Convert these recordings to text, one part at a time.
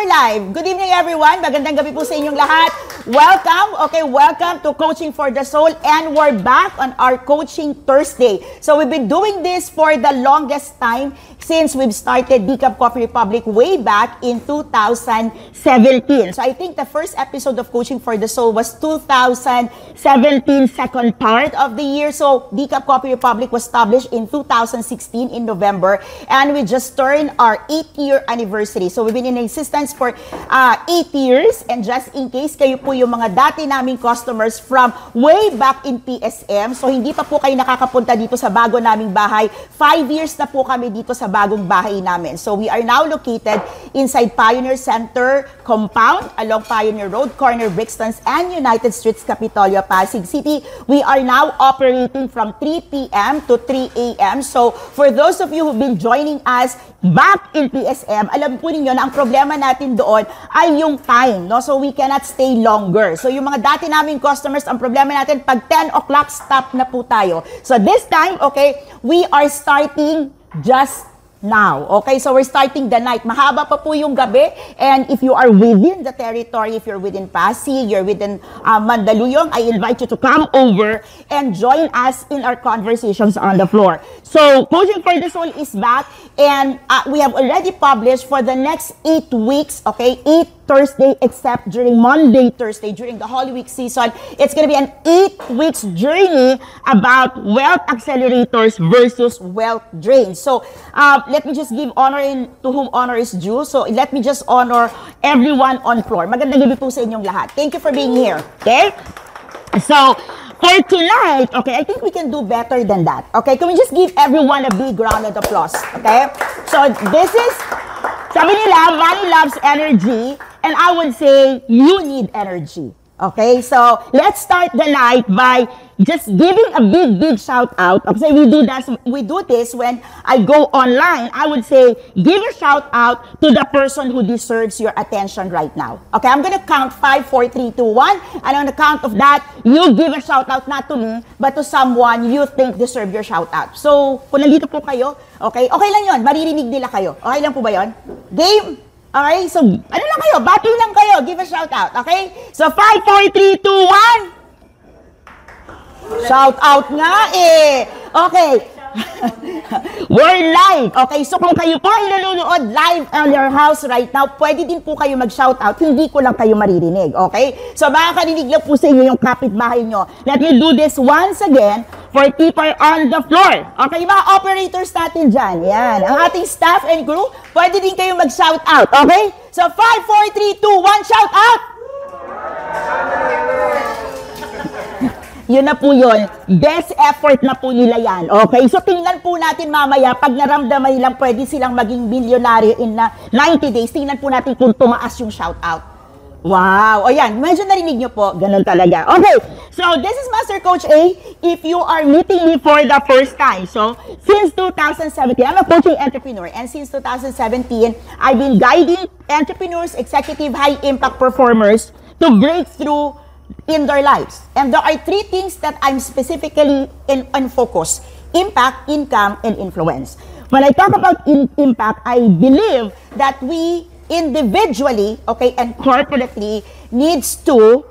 we're live. Good evening, everyone. Magandang gabi po sa inyong lahat. Welcome to Coaching for the Soul. And we're back on our Coaching Thursday. So we've been doing this for the longest time since we've started Decaf Coffee Republic way back in 2017. So I think the first episode of Coaching for the Soul was 2017, second part of the year. So Decaf Coffee Republic was established in 2016 in November. And we just turned our 8th-year anniversary. So we've been in existence for 8 years. And just in case kayo po yung mga dati naming customers from way back in PSM, so hindi pa po kayo nakakapunta dito sa bago naming bahay. 5 years na po kami dito sa bagong bahay namin. So we are now located inside Pioneer Center compound along Pioneer Road, corner Brixtons and United Streets, Capitolio, Pasig City. We are now operating from 3 p.m. to 3 a.m. So for those of you who've been joining us back in PSM, alam po ninyo na ang problema natin doon ay yung time, no? So we cannot stay longer. So yung mga dati naming customers, ang problema natin, pag 10 o'clock, stop na po tayo. So this time, okay, we are starting just now. Okay, so we're starting the night. Mahaba pa po yung gabi. And if you are within the territory, if you're within Pasig, you're within Mandaluyong, I invite you to come over and join us in our conversations on the floor. So, Coaching for the Soul is back. And we have already published for the next 8 weeks, okay, 8 Thursday, except during Monday, Thursday, during the Holy Week season. It's going to be an 8 weeks journey about wealth accelerators versus wealth drains. So, let me just give honor to whom honor is due. So, let me just honor everyone on floor. Magandang gabi po sa inyong lahat. Thank you for being here. Okay? So, for tonight, okay, I think we can do better than that. Okay? Can we just give everyone a big round of applause? Okay? So, this is, sabi nila, money loves energy. And I would say, you need energy. Okay? So, let's start the night by just giving a big shout out. Okay, we do this when I go online. I would say, give a shout out to the person who deserves your attention right now. Okay, I'm gonna count 5, 4, 3, 2, 1. And on the count of that, you give a shout out not to me, but to someone you think deserve your shout out. So, kung nandito po kayo, okay lang yon, maririnig nila kayo. Okay lang po ba yon? Game? Okay, so, ano lang kayo? Bati lang kayo. Give a shout out. Okay? So, 5, 4, 3, 2, 1. Shout out nga eh. Okay. We're live. Okay, so kung kayo po ay nanonood live on your house right now, pwede din po kayo mag-shout out. Hindi ko lang kayo maririnig. Okay? So, makakarinig lang po sa inyo yung kapitbahay nyo. Let me do this once again for people on the floor. Okay, mga operators natin dyan. Yan. Ang ating staff and crew, pwede din kayo mag-shout out. Okay? So, 5, 4, 3, 2, 1, shout out! Yun na po yun. Best effort na po nila yan. Okay? So, tingnan po natin mamaya, pag naramdaman nilang pwede silang maging milyonaryo in 90 days, tingnan po natin kung tumaas yung shout out. Wow! O yan, medyo narinig nyo po. Ganun talaga. Okay, so this is Master Coach A. If you are meeting me for the first time, so since 2017, I'm a coaching entrepreneur. And since 2017, I've been guiding entrepreneurs, executive, high-impact performers to break through in their lives. And there are 3 things that I'm specifically in focus: impact, income, and influence. When I talk about impact, I believe that we individually, okay, and corporately needs to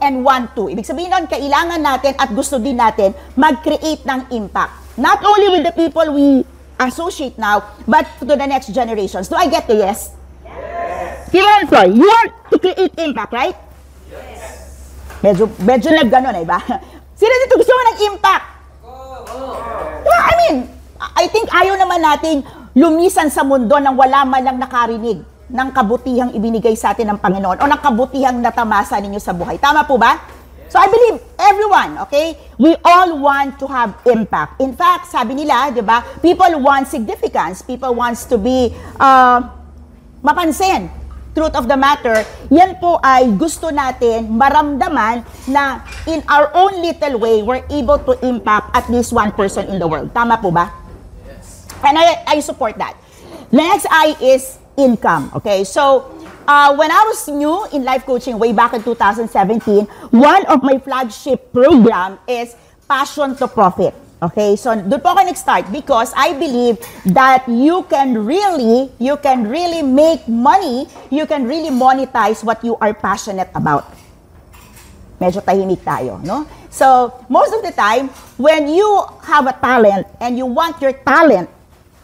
and want to. Ibig sabihin nun, kailangan natin at gusto din natin mag-create ng impact. Not only with the people we associate now, but to the next generations. Do I get the yes? Yes! You want to create impact, right? Yes. Medyo nag-ganon, eh ba? Sino dito gusto mo ng impact? Diba, I think ayaw naman nating lumisan sa mundo nang wala man lang nakarinig ng kabutihang ibinigay sa atin ng Panginoon o ng kabutihang natamasa ninyo sa buhay. Tama po ba? So I believe everyone, okay, we all want to have impact. In fact, sabi nila, di ba, people want significance. People wants to be mapansin. Truth of the matter, yan po ay gusto natin maramdaman na in our own little way, we're able to impact at least one person in the world. Tama po ba? Yes. And I support that. Next I is income. Okay, so when I was new in life coaching way back in 2017, one of my flagship program is Passion to Profit. Okay, so doon po ako nag-start because I believe that you can really make money, you can really monetize what you are passionate about. Medyo tahimik tayo, no? So, most of the time, when you have a talent and you want your talent,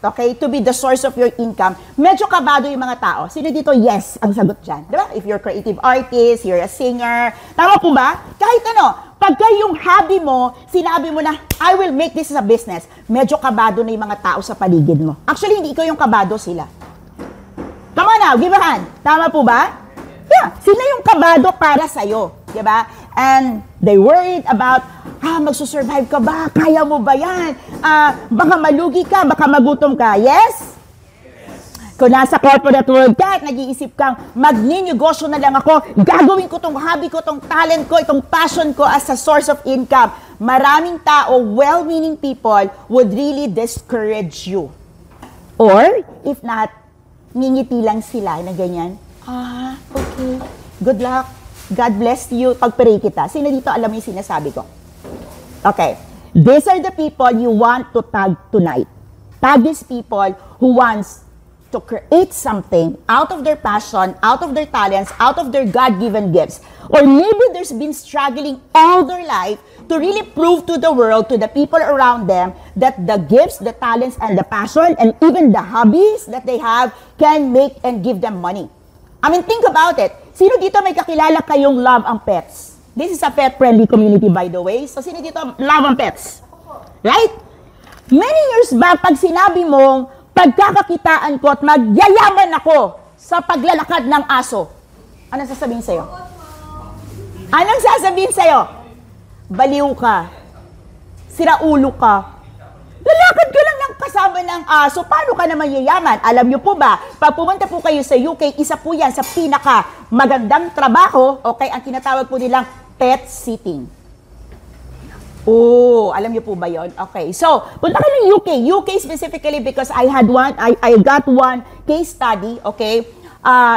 okay, to be the source of your income, medyo kabado yung mga tao. Sino dito? Yes, ang sagot dyan. Diba? If you're a creative artist, you're a singer, tama po ba? Kahit ano, pagka yung hobby mo, sinabi mo na, I will make this as a business, medyo kabado na yung mga tao sa paligid mo. Actually, hindi ikaw yung kabado, sila. Come on now, give a hand. Tama po ba? Yeah, sila yung kabado para sa'yo. Diba? And they worried about, magsusurvive ka ba? Kaya mo ba yan? Baka malugi ka, baka magutom ka. Yes? Kung nasa corporate world ka at nag-iisip kang, magninegosyo na lang ako, gagawin ko tong hobby ko, tong talent ko, itong passion ko as a source of income. Maraming tao, well-meaning people, would really discourage you. Or, if not, ngingiti lang sila na ganyan. Okay. Good luck. God bless you. Pagpray kita. Sino dito alam mo yung sinasabi ko? Okay. These are the people you want to tag tonight. Tag these people who wants to create something out of their passion, out of their talents, out of their God-given gifts. Or maybe there's been struggling all their life to really prove to the world, to the people around them, that the gifts, the talents, and the passion, and even the hobbies that they have can make and give them money. I mean, think about it. Sino dito may kakilala kayong love ang pets? This is a pet-friendly community, by the way. So, sino dito love ang pets? Right? Many years back, pag sinabi mong, pagkakakitaan ko at magyayaman ako sa paglalakad ng aso, anong sasabihin sa'yo? Anong sasabihin sa'yo? Baliw ka. Siraulo ka. Lalakad ka lang ng kasama ng aso. Paano ka naman yayaman? Alam niyo po ba, pag pumunta po kayo sa UK, isa po yan sa pinaka magandang trabaho, okay, ang tinatawag po nilang pet sitting. Oh, alam niyo po ba yon? Okay. So, punta kayo ng UK. UK specifically because I got one case study, okay,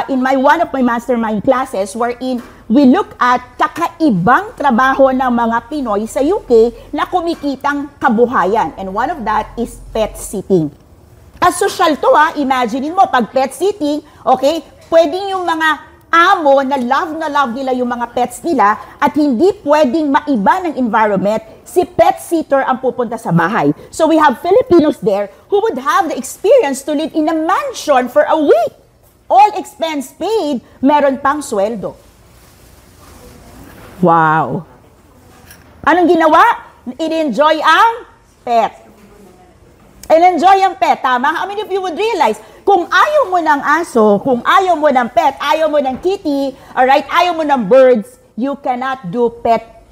in one of my mastermind classes wherein we look at kakaibang trabaho ng mga Pinoy sa UK na kumikitang kabuhayan. And one of that is pet sitting. Social to imagine mo, pag pet sitting, okay, pwedeng yung mga amo na love nila yung mga pets nila at hindi pwedeng maiba ng environment, si pet sitter ang pupunta sa bahay. So we have Filipinos there who would have the experience to live in a mansion for a week. All expense paid, meron pang sweldo. Wow! Anong ginawa? In-enjoy ang pet. In-enjoy ang pet, tama? I mean, if you would realize, kung ayaw mo ng aso, kung ayaw mo ng pet, ayaw mo ng kitty, alright, ayaw mo ng birds, you cannot do pet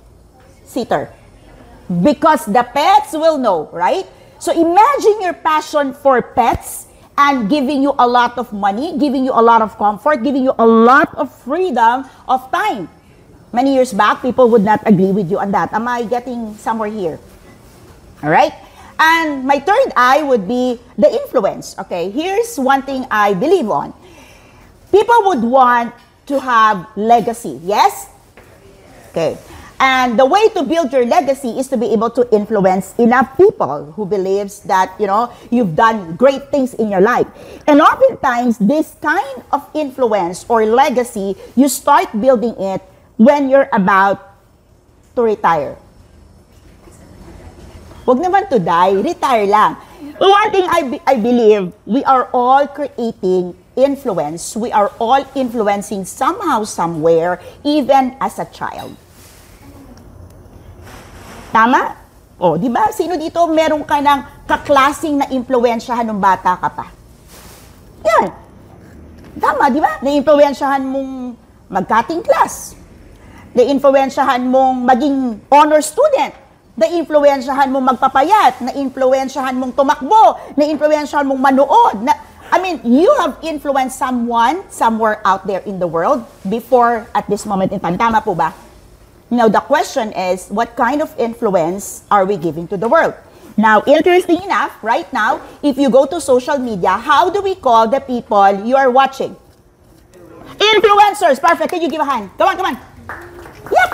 sitter. Because the pets will know, right? So imagine your passion for pets and giving you a lot of money, giving you a lot of comfort, giving you a lot of freedom of time. Many years back, people would not agree with you on that. Am I getting somewhere here? Alright? And my third eye would be the influence. Okay, here's one thing I believe on. People would want to have legacy, yes? Okay. And the way to build your legacy is to be able to influence enough people who believes that, you know, you've done great things in your life. And oftentimes, this kind of influence or legacy, you start building it when you're about to retire. Huwag naman to die, retire lang. One thing I believe, we are all creating influence. We are all influencing somehow, somewhere, even as a child. Tama? O, di ba? Sino dito meron ka ng kaklasing na impluwensyahan ng bata ka pa? Yan. Tama, di ba? Na-impluwensyahan mong mag-cutting class. Na-impluwensyahan mong maging honor student. Na-influensyahan mong magpapayat, na-influensyahan mong tumakbo, na-influensyahan mong manood. I mean, you have influenced someone somewhere out there in the world before at this moment in time. Tama po ba? Now, the question is, what kind of influence are we giving to the world? Now, interesting enough, right now, if you go to social media, how do we call the people you are watching? Influencers. Perfect. Can you give a hand? Come on, come on. Yep.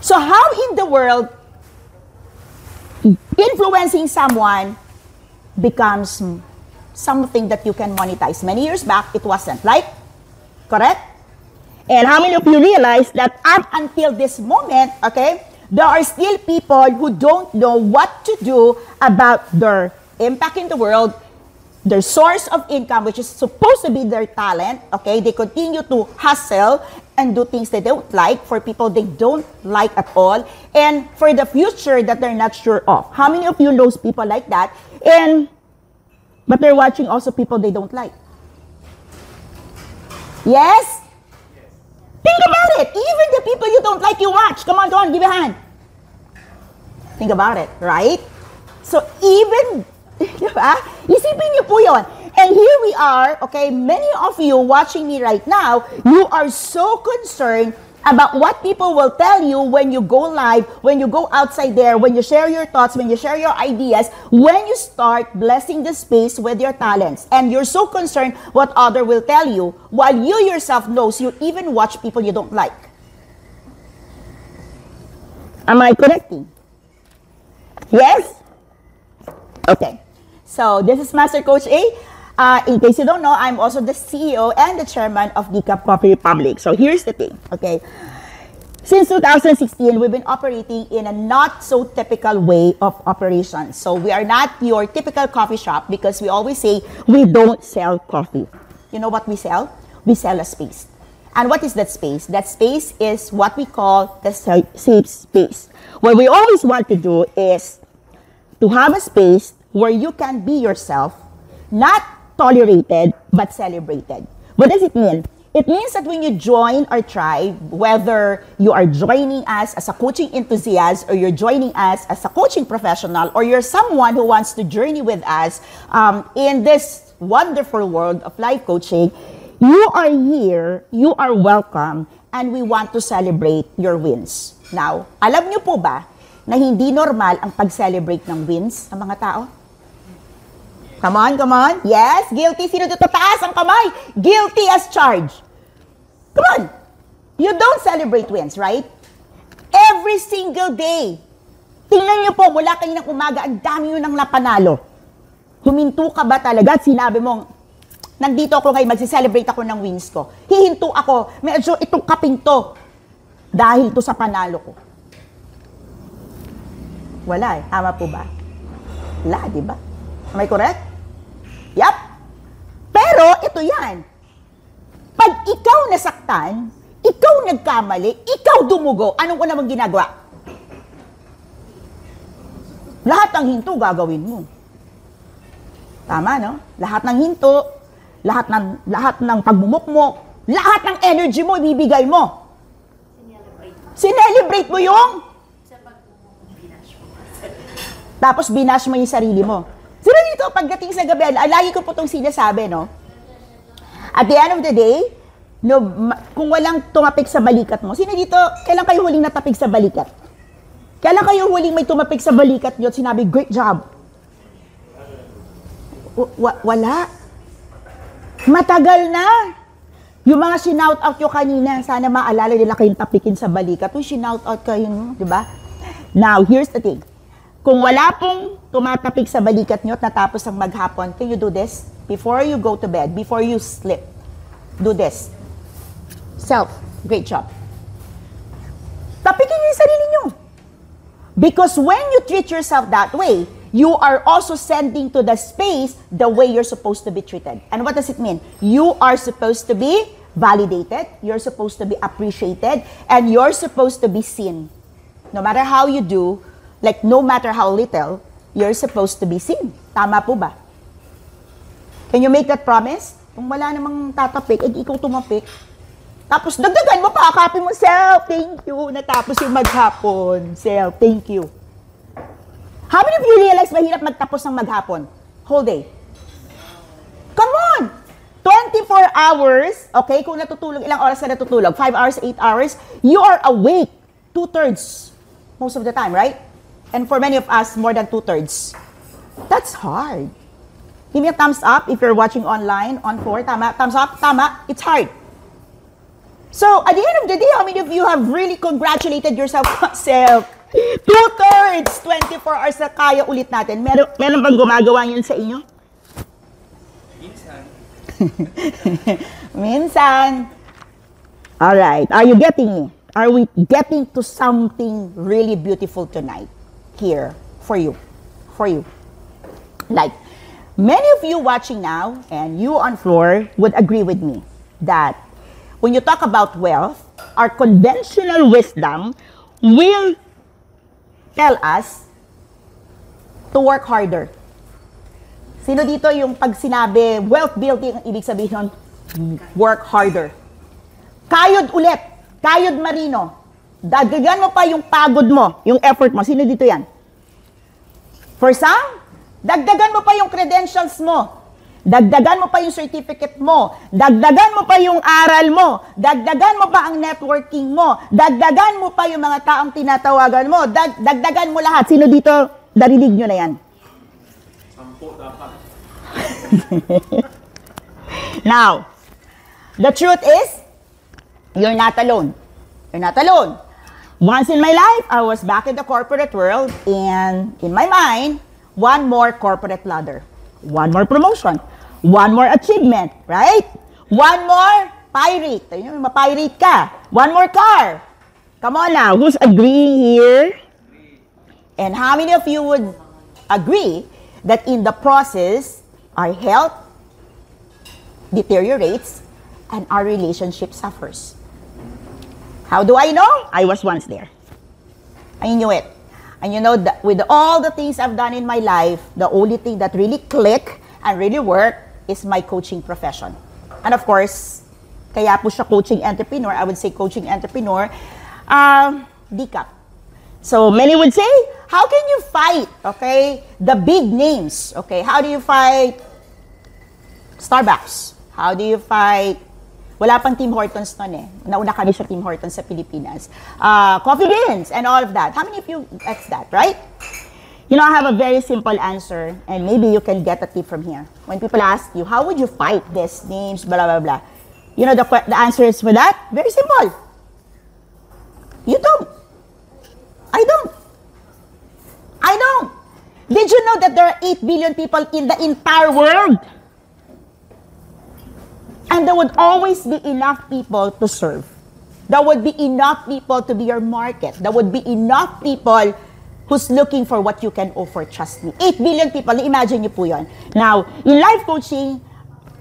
So how in the world influencing someone becomes something that you can monetize. Many years back, it wasn't. Like, correct? And how many of you realize that up until this moment, okay, there are still people who don't know what to do about their impact in the world, their source of income, which is supposed to be their talent, okay? They continue to hustle and do things they don't like for people they don't like at all, and for the future that they're not sure of. How many of you knows people like that? But they're watching also people they don't like. Yes? Think about it. Even the people you don't like, you watch. Come on, give a hand. Think about it, right? So even, diba? Isipin niyo po yun. And here we are, okay, many of you watching me right now, you are so concerned about what people will tell you when you go live, when you go outside there, when you share your thoughts, when you share your ideas, when you start blessing the space with your talents. And you're so concerned what other will tell you, while you yourself knows you even watch people you don't like. Am I correcting? Yes? Okay. So, this is Master Coach A. In case you don't know, I'm also the CEO and the chairman of Decaf Coffee Republic. So here's the thing, okay? Since 2016, we've been operating in a not so typical way of operations. So we are not your typical coffee shop because we always say we don't sell coffee. You know what we sell? We sell a space. And what is that space? That space is what we call the safe space. What we always want to do is to have a space where you can be yourself, not tolerated, but celebrated. What does it mean? It means that when you join our tribe, whether you are joining us as a coaching enthusiast, or you're joining us as a coaching professional, or you're someone who wants to journey with us in this wonderful world of life coaching, you are here, you are welcome, and we want to celebrate your wins. Now, alam niyo po ba na hindi normal ang pag-celebrate ng wins ng mga tao? Come on. Yes, guilty. Sino dito taas ang kamay? Guilty as charged. Come on. You don't celebrate wins, right? Every single day. Tingnan niyo po, mula kaninang umaga, ang dami yun ang napanalo. Huminto ka ba talaga at sinabi mong, nandito ako ngayon, magsi-celebrate ako ng wins ko. Hihinto ako, medyo itong kaping to, dahil to sa panalo ko. Wala eh. Tama po ba? Wala, di ba? Am I correct? Yup. Pero, ito yan. Pag ikaw nasaktan, ikaw nagkamali, ikaw dumugo, anong una mong ginagawa? Lahat ng hinto gagawin mo. Tama, no? Lahat ng hinto, lahat ng pagmumukmok, lahat ng energy mo, ibibigay mo. Sinelebrate mo yung? Tapos binash mo yung sarili mo. Sino dito, pagdating sa gabi, lagi ko po itong sinasabi, no? At the end of the day, no, kung walang tumapik sa balikat mo, sino dito, kailan kayo huling natapik sa balikat? Kailan kayo huling may tumapik sa balikat nyo at sinabi, great job? Wala. Matagal na. Yung mga shinout out nyo kanina, sana maalala nila kayong tapikin sa balikat. Uy, shinout out kayo, di ba? Now, here's the thing. Kung wala pong tumatapik sa balikat nyo at natapos ang maghapon, can you do this? Before you go to bed, before you sleep, do this. Self, great job. Tapikin nyo yung sarili nyo. Because when you treat yourself that way, you are also sending to the space the way you're supposed to be treated. And what does it mean? You are supposed to be validated, you're supposed to be appreciated, and you're supposed to be seen. No matter how you do, like no matter how little, you're supposed to be seen. Tama po ba? Can you make that promise? Kung wala namang tatapik, ikaw tumapik. Tapos dagdagan mo pa, akapin mo, self, thank you. Natapos yung maghapon. Self, thank you. How many of you realize mahirap magtapos ng maghapon? Whole day. Come on! 24 hours, okay? Kung natutulog, ilang oras ka natutulog? 5 hours, 8 hours? You are awake 2/3 most of the time, right? And for many of us, more than 2/3. That's hard. Give me a thumbs up if you're watching online, on 4. Tama? Thumbs up? Tama? It's hard. So, at the end of the day, how many of you have really congratulated yourself? Self, 2/3, 24 hours na kaya ulit natin. Meron bang gumagawa yun sa inyo? Minsan. Minsan. Alright, are you getting me? Are we getting to something really beautiful tonight? Here, for you. For you. Like, many of you watching now, and you on floor, would agree with me that when you talk about wealth, our conventional wisdom will tell us to work harder. Sino dito yung pag sinabi, wealth building, ang ibig sabihin nun, work harder. Kayod ulit, kayod marino. Dagdagan mo pa yung pagod mo, yung effort mo. Sino dito yan? For some, dagdagan mo pa yung credentials mo. Dagdagan mo pa yung certificate mo. Dagdagan mo pa yung aral mo. Dagdagan mo pa ang networking mo. Dagdagan mo pa yung mga taong tinatawagan mo. Dagdagan mo lahat. Sino dito, narinig nyo na yan? 10 dapat. Now, the truth is, you're not alone. You're not alone. Once in my life, I was back in the corporate world, and in my mind, one more corporate ladder. One more promotion. One more achievement, right? One more pirate. Ayun, mapirate ka. One more car. Come on now, who's agreeing here? And how many of you would agree that in the process, our health deteriorates and our relationship suffers? How do I know? I was once there. I knew it. And you know, with all the things I've done in my life, the only thing that really click and really work is my coaching profession. And of course, kaya po siya coaching entrepreneur, I would say coaching entrepreneur, DCAP. So many would say, how can you fight, okay, the big names, okay? How do you fight Starbucks? How do you fight, wala pang Tim Hortons nun eh. Nauna kami sa Tim Hortons sa Pilipinas. Coffee Beans and all of that. How many of you that's that, right? You know, I have a very simple answer, and maybe you can get a tip from here. When people ask you, how would you fight these names, blah, blah, blah. You know, the answer is for that? Very simple. You don't. I don't. I don't. Did you know that there are 8 billion people in the entire world? And there would always be enough people to serve. There would be enough people to be your market. There would be enough people who's looking for what you can offer. Trust me. 8 billion people, imagine niyo po yun. Now, in life coaching,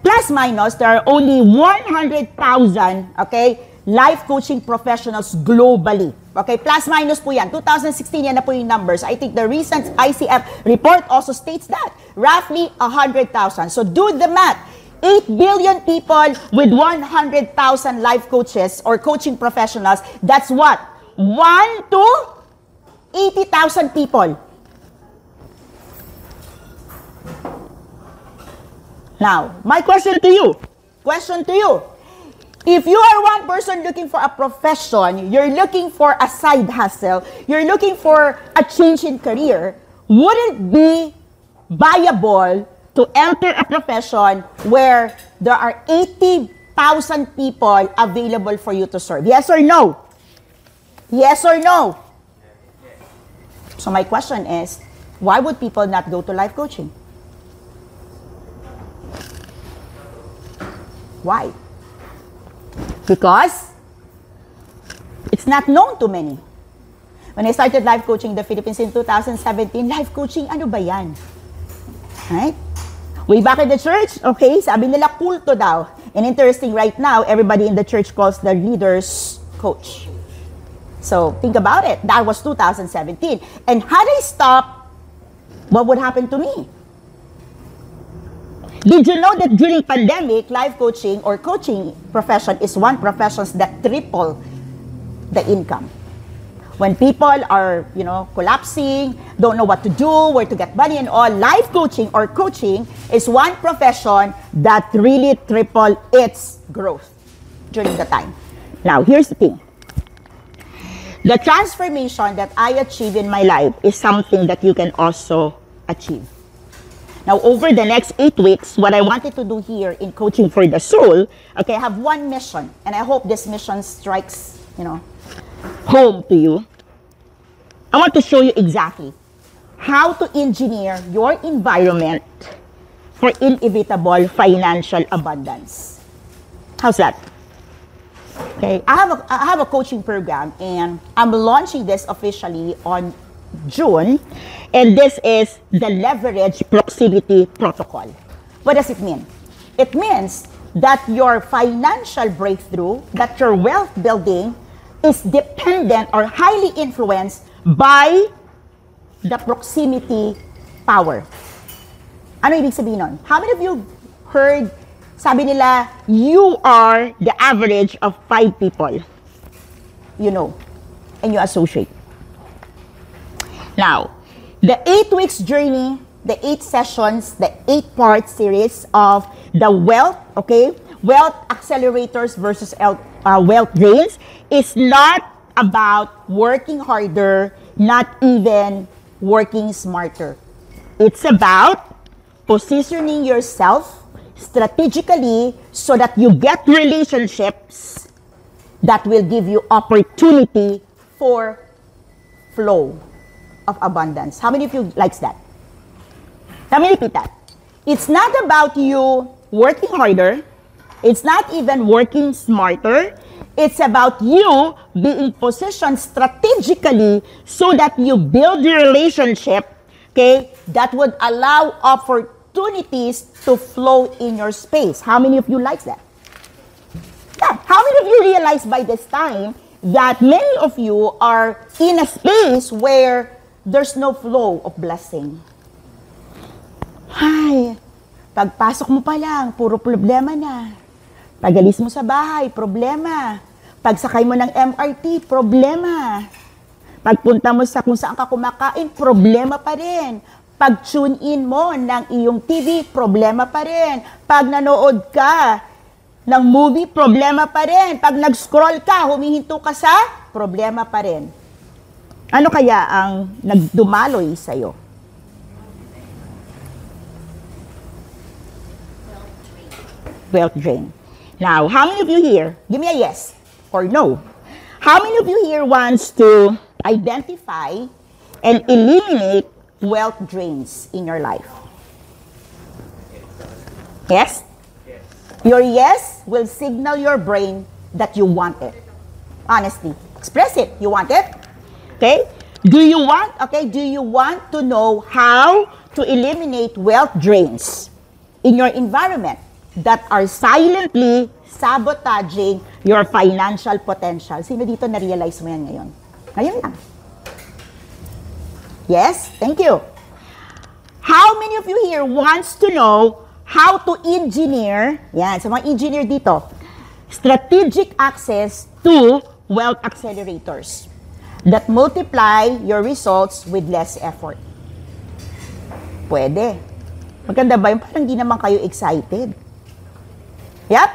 plus minus, there are only 100,000, okay, life coaching professionals globally. Okay, plus minus po yan. 2016 yan na po yung numbers. I think the recent ICF report also states that. Roughly 100,000. So do the math. 8 billion people with 100,000 life coaches or coaching professionals, that's what? 1 to 80,000 people. Now, my question to you. If you are one person looking for a profession, you're looking for a side hustle, you're looking for a change in career, would it be viable to enter a profession where there are 80,000 people available for you to serve? Yes or no? Yes or no? So my question is, why would people not go to life coaching? Why? Because it's not known to many. When I started life coaching in the Philippines in 2017, life coaching, ano ba yan? Right? Way back in the church, okay, sabi nila kulto daw. And interesting, right now, everybody in the church calls their leaders coach. So, think about it. That was 2017. And had I stopped, what would happen to me? Did you know that during pandemic, life coaching or coaching profession is one profession that triple the income? When people are, you know, collapsing, don't know what to do, where to get money and all, life coaching or coaching is one profession that really triple its growth during the time. Now, here's the thing. The transformation that I achieve in my life is something that you can also achieve. Now, over the next 8 weeks, what I wanted to do here in Coaching for the Soul, okay, I have one mission, and I hope this mission strikes, you know, home to you. I want to show you exactly how to engineer your environment for inevitable financial abundance. How's that? Okay, I have a coaching program, and I'm launching this officially on June, and this is the Leverage Proximity Protocol. What does it mean? It means that your financial breakthrough, that your wealth building is dependent or highly influenced by the proximity power. Ano ibig sabihin nun? How many of you heard, sabi nila, you are the average of 5 people you know and you associate. Now, the 8 weeks journey, the 8 sessions, the 8-part series of the wealth, okay, wealth accelerators versus wealth drains is not about working harder, not even working smarter. It's about positioning yourself strategically so that you get relationships that will give you opportunity for flow of abundance. How many of you likes that? Let me repeat that. It's not about you working harder. It's not even working smarter. It's about you being positioned strategically so that you build a relationship, okay, that would allow opportunities to flow in your space. How many of you like that? Yeah. How many of you realize by this time that many of you are in a space where there's no flow of blessing? Ay, pagpasok mo pa lang, puro problema na. Pag-alis mo sa bahay, problema. Pagsakay mo ng MRT, problema. Pagpunta mo sa kung saan ka kumakain, problema pa rin. Pag-tune in mo ng iyong TV, problema pa rin. Pag nanood ka ng movie, problema pa rin. Pag nag-scroll ka, humihinto ka sa, problema pa rin. Ano kaya ang nagdumaloy sa'yo? Wealth drain. Now, how many of you here, give me a yes or no. How many of you here wants to identify and eliminate wealth drains in your life? Yes? Yes. Your yes will signal your brain that you want it. Honestly, express it. You want it? Okay? Do you want to know how to eliminate wealth drains in your environment that are silently sabotaging your financial potential? Sino dito na-realize mo yan ngayon? Ngayon lang. Yes? Thank you. How many of you here wants to know how to engineer, yan, sa mga engineer dito, strategic access to wealth accelerators that multiply your results with less effort? Pwede. Maganda ba yung parang di naman kayo excited? Yep.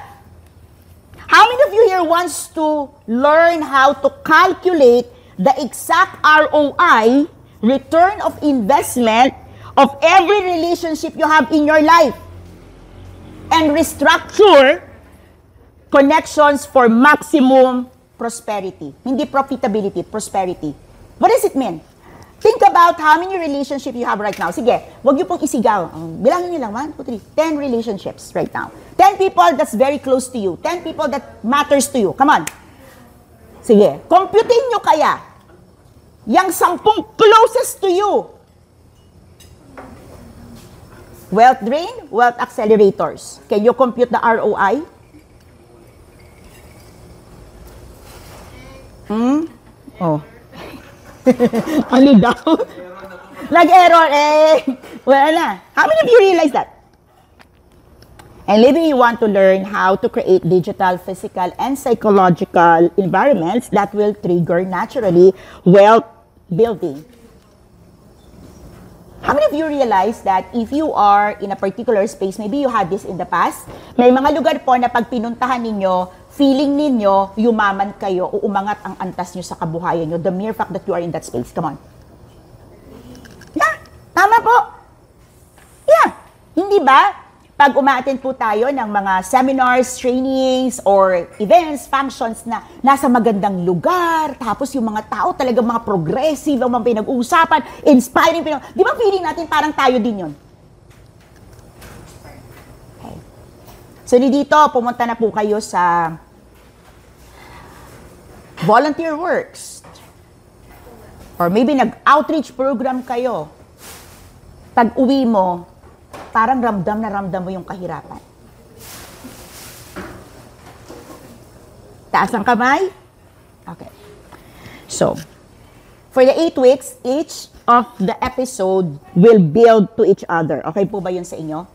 How many of you here wants to learn how to calculate the exact ROI, return of investment, of every relationship you have in your life and restructure connections for maximum prosperity? Hindi profitability, prosperity. What does it mean? Think about how many relationships you have right now. Sige, wag niyo pong isigaw. Bilangin niyo lang, 1, 2, 3, 10 relationships right now. 10 people that's very close to you. 10 people that matters to you. Come on. Sige, computein nyo kaya yang 10 closest to you. Wealth drain, wealth accelerators. Can you compute the ROI? Oh. Ano daw? Nag-error eh. Wala na. How many of you realize that? And maybe you want to learn how to create digital, physical, and psychological environments that will trigger naturally wealth building. How many of you realize that if you are in a particular space, maybe you had this in the past, may mga lugar po na pag pinuntahan ninyo, feeling ninyo, yumaman kayo o umangat ang antas nyo sa kabuhayan nyo, the mere fact that you are in that space. Come on. Yeah, tama po. Yeah, hindi ba? pag umaattend po tayo ng mga seminars, trainings, or events, functions na nasa magandang lugar, tapos yung mga tao talaga mga progressive, ang mga pinag-uusapan, inspiring, di ba feeling natin parang tayo din yun? Okay. So dito, pumunta na po kayo sa volunteer works. Or maybe nag-outreach program kayo. Pag uwi mo, parang ramdam na ramdam mo yung kahirapan. Taas ang kamay. Okay. So, for the 8 weeks, each of the episode will build to each other. Okay po ba yun sa inyo?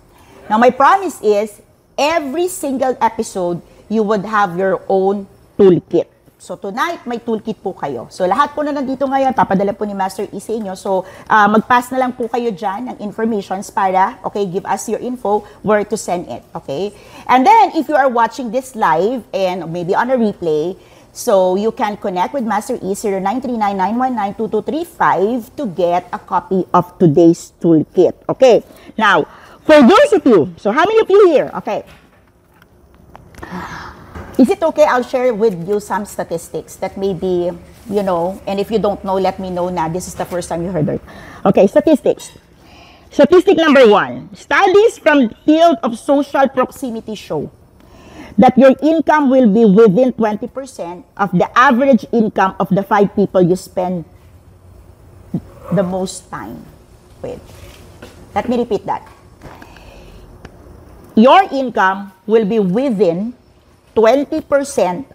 Now, my promise is, every single episode, you would have your own toolkit. So, tonight, may toolkit po kayo. So, lahat po na nandito ngayon, papadala po ni Master E sa inyo. So, mag-pass na lang po kayo dyan ng informations para, okay, give us your info where to send it, okay? And then, if you are watching this live and maybe on a replay, so you can connect with Master E 0939-919-2235 to get a copy of today's toolkit, okay? Now, for those of you, so how many of you here? Okay. Is it okay? I'll share with you some statistics that maybe, you know, and if you don't know, let me know na this is the first time you heard it. Okay, statistics. Statistic number 1. Studies from the field of social proximity show that your income will be within 20% of the average income of the 5 people you spend the most time with. Let me repeat that. Your income will be within 20%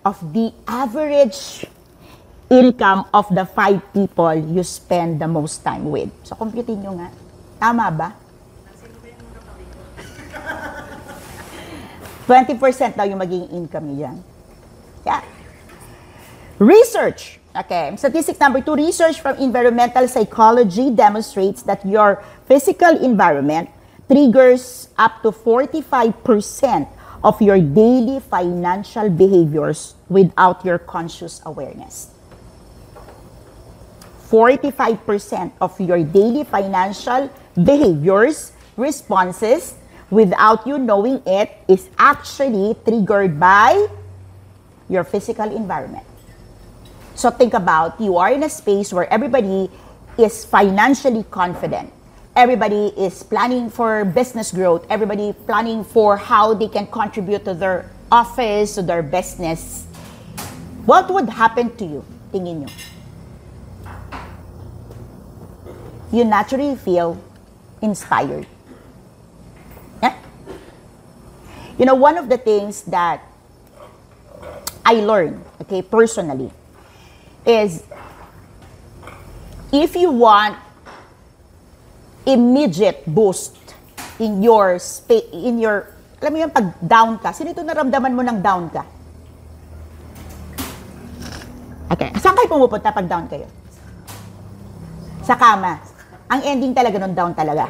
of the average income of the 5 people you spend the most time with. So, computin nyo nga. Tama ba? 20% daw yung magiging income niyo dyan. Yeah. Research. Okay. Statistics number 2, research from environmental psychology demonstrates that your physical environment triggers up to 45% of your daily financial behaviors without your conscious awareness. 45% of your daily financial behaviors, responses, without you knowing it, is actually triggered by your physical environment. So think about, you are in a space where everybody is financially confident. Everybody is planning for business growth. Everybody planning for how they can contribute to their office, to their business. What would happen to you? Tingin nyo. You naturally feel inspired. Yeah? You know, one of the things that I learned, okay, personally, is if you want immediate boost in your alam mo yung pag down ka. Sino ito naramdaman mo ng down ka? Okay. Saan kayo pumupunta pag down kayo? Sa kama. Ang ending talaga nun down talaga.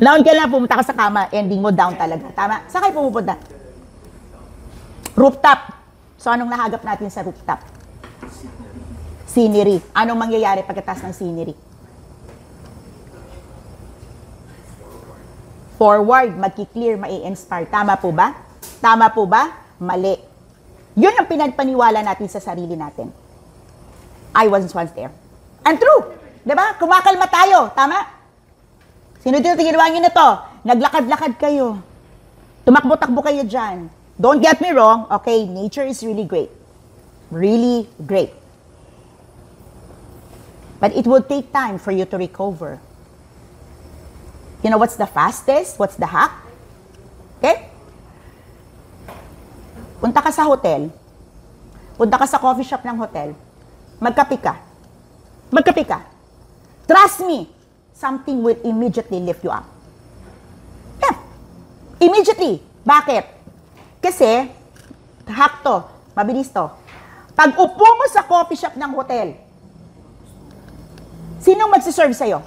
Down ka lang, pumunta ka sa kama, ending mo down talaga. Tama? Saan kayo pumupunta? Rooftop. So, anong nahagap natin sa rooftop? Scenery. Anong mangyayari pagkatapos ng scenery? Forward, magki-clear, mai-inspire. Tama po ba? Tama po ba? Mali. Yun ang pinagpaniwala natin sa sarili natin. I was once there. And true. Diba? Kumakalma tayo. Tama? Sino dito ginawa nyo na to? Naglakad-lakad kayo. Tumakbo-takbo kayo dyan. Don't get me wrong. Okay, nature is really great. Really great. But it will take time for you to recover. You know what's the fastest? What's the hack? Okay? Punta ka sa hotel. Punta ka sa coffee shop ng hotel. Magkape ka. Magkape ka. Trust me, something will immediately lift you up. Yeah. Immediately. Bakit? Kasi, hack to. Mabilis to. Pag upo mo sa coffee shop ng hotel, sinong magsiserve sa'yo?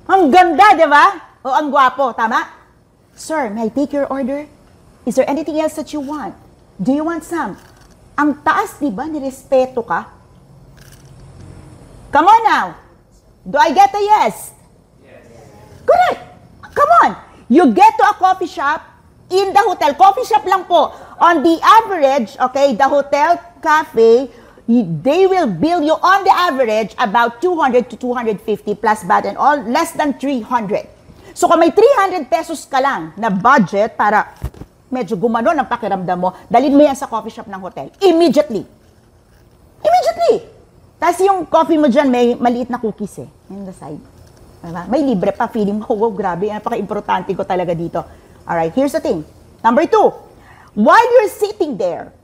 Ang ganda, di ba? O ang gwapo, tama? Sir, may I take your order? Is there anything else that you want? Do you want some? Ang taas, di ba? Nirespeto ka? Come on now. Do I get a yes? Yes. Correct. Come on. You get to a coffee shop in the hotel. Coffee shop lang po. On the average, okay, the hotel cafe, they will bill you on the average about 200 to 250 plus VAT and all, less than 300. So kung may 300 pesos ka lang na budget para medyo gumano ang pakiramdam mo, dalhin mo yan sa coffee shop ng hotel. Immediately. Immediately. Tapos yung coffee mo dyan, may maliit na cookies in the side. Diba? May libre pa, feeling mo, wow, grabe, napaka-importante ko talaga dito. Alright, here's the thing. Number 2, while you're sitting there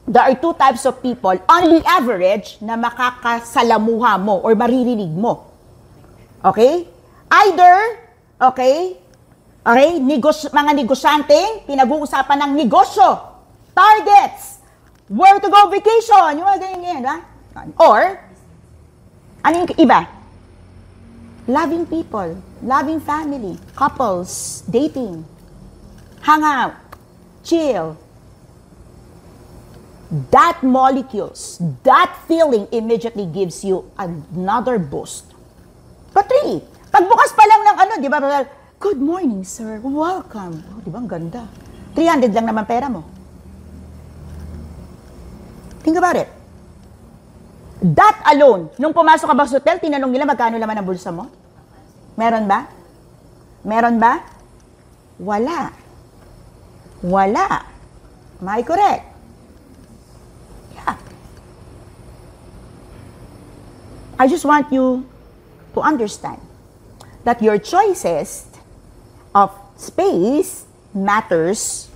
are 2 types of people, on the average, na makakasalamuha mo or maririnig mo. Okay? Either, okay, mga negosyante, pinag-uusapan ng negosyo, targets, where to go vacation, yung mga ganyan, ha? Or, ano yung iba? Loving people, loving family, couples, dating, hang out, chill. That molecules, that feeling immediately gives you another boost. But really, pagbukas pa lang ng di ba, good morning, sir, welcome. Oh, di ba, ang ganda. 300 lang naman pera mo. Think about it. That alone, nung pumasok ka ba sa hotel, tinanong nila magkano laman ang bulsa mo? Meron ba? Meron ba? Wala. Wala. Am I correct? Yeah. I just want you to understand that your choices of space matters,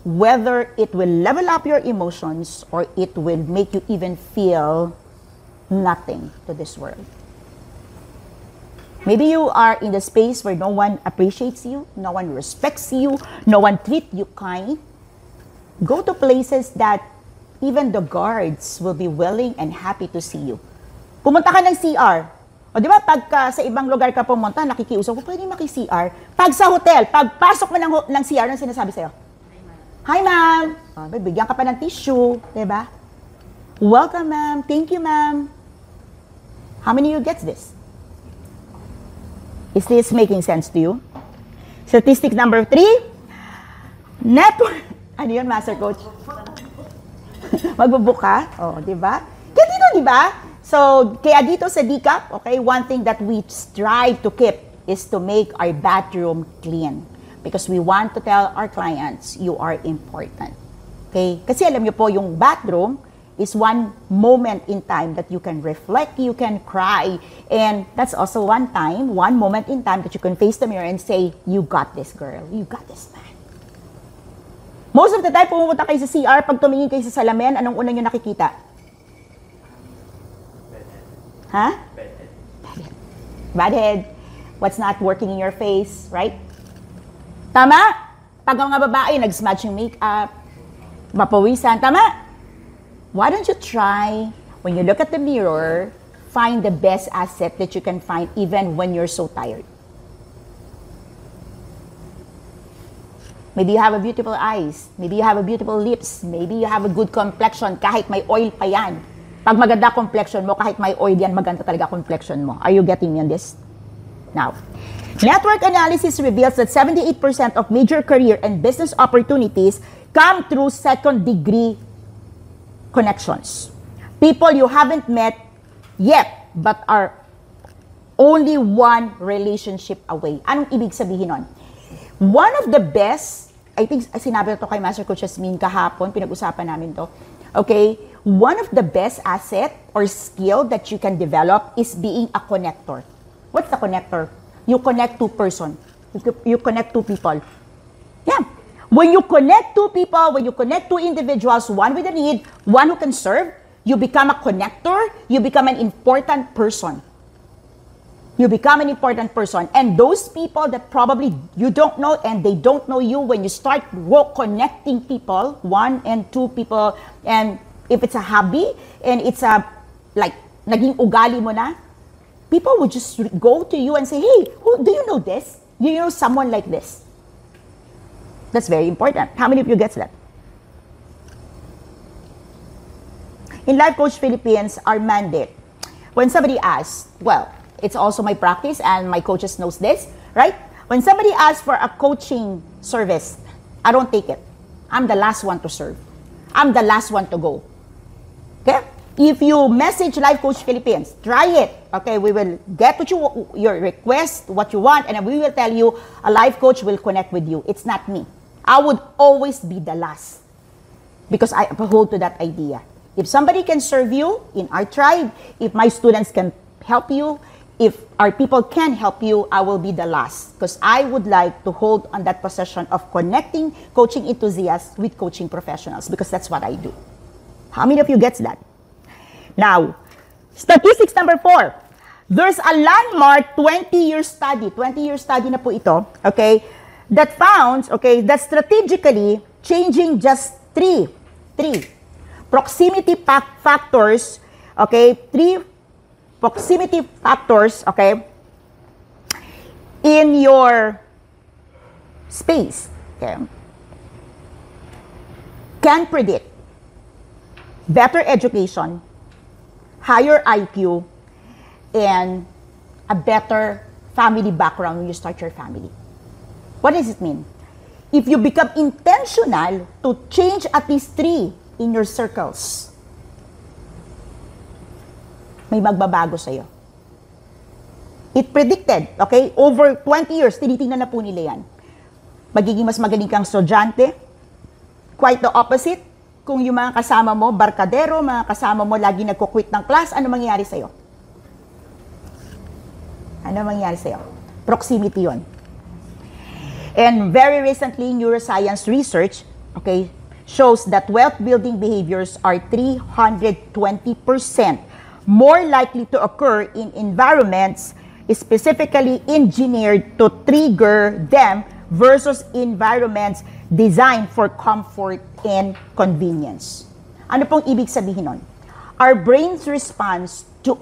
whether it will level up your emotions or it will make you even feel nothing to this world. Maybe you are in the space where no one appreciates you, no one respects you, no one treats you kind. Go to places that even the guards will be willing and happy to see you. Pumunta ka ng CR. O di ba, pagka sa ibang lugar ka pumunta, nakikiusap ko, pwede maki-CR. Pag sa hotel, pagpasok mo ng CR, ano sinasabi sa'yo? Hi, ma'am. Bigyan ka pa ng tissue, di ba? Welcome, ma'am. Thank you, ma'am. How many of you gets this? Is this making sense to you? Statistic number 3, network. Ano yun, Master Coach? Magbubook ka? Oh, di ba? Kaya dito, di ba? So, kaya dito sa DCAP, okay, one thing that we strive to keep is to make our bathroom clean. Because we want to tell our clients, you are important. Okay? Kasi alam niyo po, yung bathroom is one moment in time that you can reflect, you can cry, and that's also one moment in time that you can face the mirror and say, you got this, girl. You got this, man. Most of the time, pumunta kayo sa CR, pag tumingin kayo sa salamin, anong una nyo nakikita? Ha? Bad head. Bad head. What's not working in your face, right? Tama? Pag mga babae, nag-smudge yung makeup, mapawisan, tama? Why don't you try, when you look at the mirror, find the best asset that you can find even when you're so tired. Maybe you have a beautiful eyes. Maybe you have a beautiful lips. Maybe you have a good complexion kahit may oil pa yan. Pag maganda complexion mo, kahit may oil yan, maganda talaga complexion mo. Are you getting me on this? Now, network analysis reveals that 78% of major career and business opportunities come through second-degree connections. People you haven't met yet, but are only one relationship away. Anong ibig sabihin nun? One of the best, I think sinabi to kay Master Coach Jasmine kahapon, pinag-usapan namin to. Okay? One of the best asset or skill that you can develop is being a connector. What's a connector? You connect two person. You connect two people. Yeah. When you connect two people, when you connect two individuals, one with a need, one who can serve, you become a connector, you become an important person. You become an important person. And those people that probably you don't know and they don't know you, when you start connecting people, one and two people, and if it's a hobby, and it's a, like, naging ugali mo na, people would just go to you and say, hey, do you know this? Do you know someone like this? That's very important. How many of you gets that? In Life Coach Philippines, our mandate, when somebody asks, well, it's also my practice and my coaches knows this, right? When somebody asks for a coaching service, I don't take it. I'm the last one to serve. I'm the last one to go. Okay? If you message Life Coach Philippines, try it. Okay, we will get what your request, what you want, and then we will tell you a life coach will connect with you. It's not me. I would always be the last because I hold to that idea. If somebody can serve you in our tribe, if my students can help you, if our people can help you, I will be the last because I would like to hold on that position of connecting coaching enthusiasts with coaching professionals because that's what I do. How many of you gets that? Now, statistics number 4. There's a landmark 20-year study na po ito, okay, that found, okay, that strategically changing just three proximity factors, okay, 3 proximity factors, okay, in your space, okay, can predict better education, higher IQ, and a better family background when you start your family. What does it mean? If you become intentional to change at least 3 in your circles, may magbabago sa'yo. It predicted, okay, over 20 years, tinitingnan na po nila yan. Magiging mas magaling kang estudyante. Quite the opposite. Kung yung mga kasama mo, barkadero, mga kasama mo lagi nagko-quit ng class, ano mangyayari sa'yo? Ano mangyayari sa'yo? Proximity yon. And very recently, neuroscience research, okay, shows that wealth-building behaviors are 320% more likely to occur in environments specifically engineered to trigger them versus environments designed for comfort and convenience. Ano pong ibig sabihin nun? Our brains responds to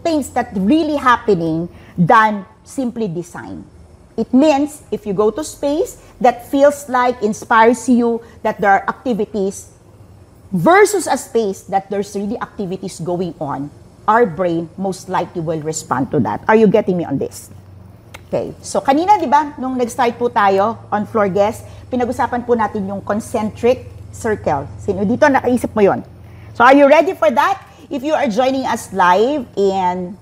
things that really happening than simply design. It means if you go to space that feels like inspires you, that there are activities versus a space that there's really activities going on, our brain most likely will respond to that. Are you getting me on this? Okay. So, kanina, di ba, nung nag-start po tayo on floor guest, pinag-usapan po natin yung concentric circle. Sino dito nakaisip mo yon? So, are you ready for that? If you are joining us live and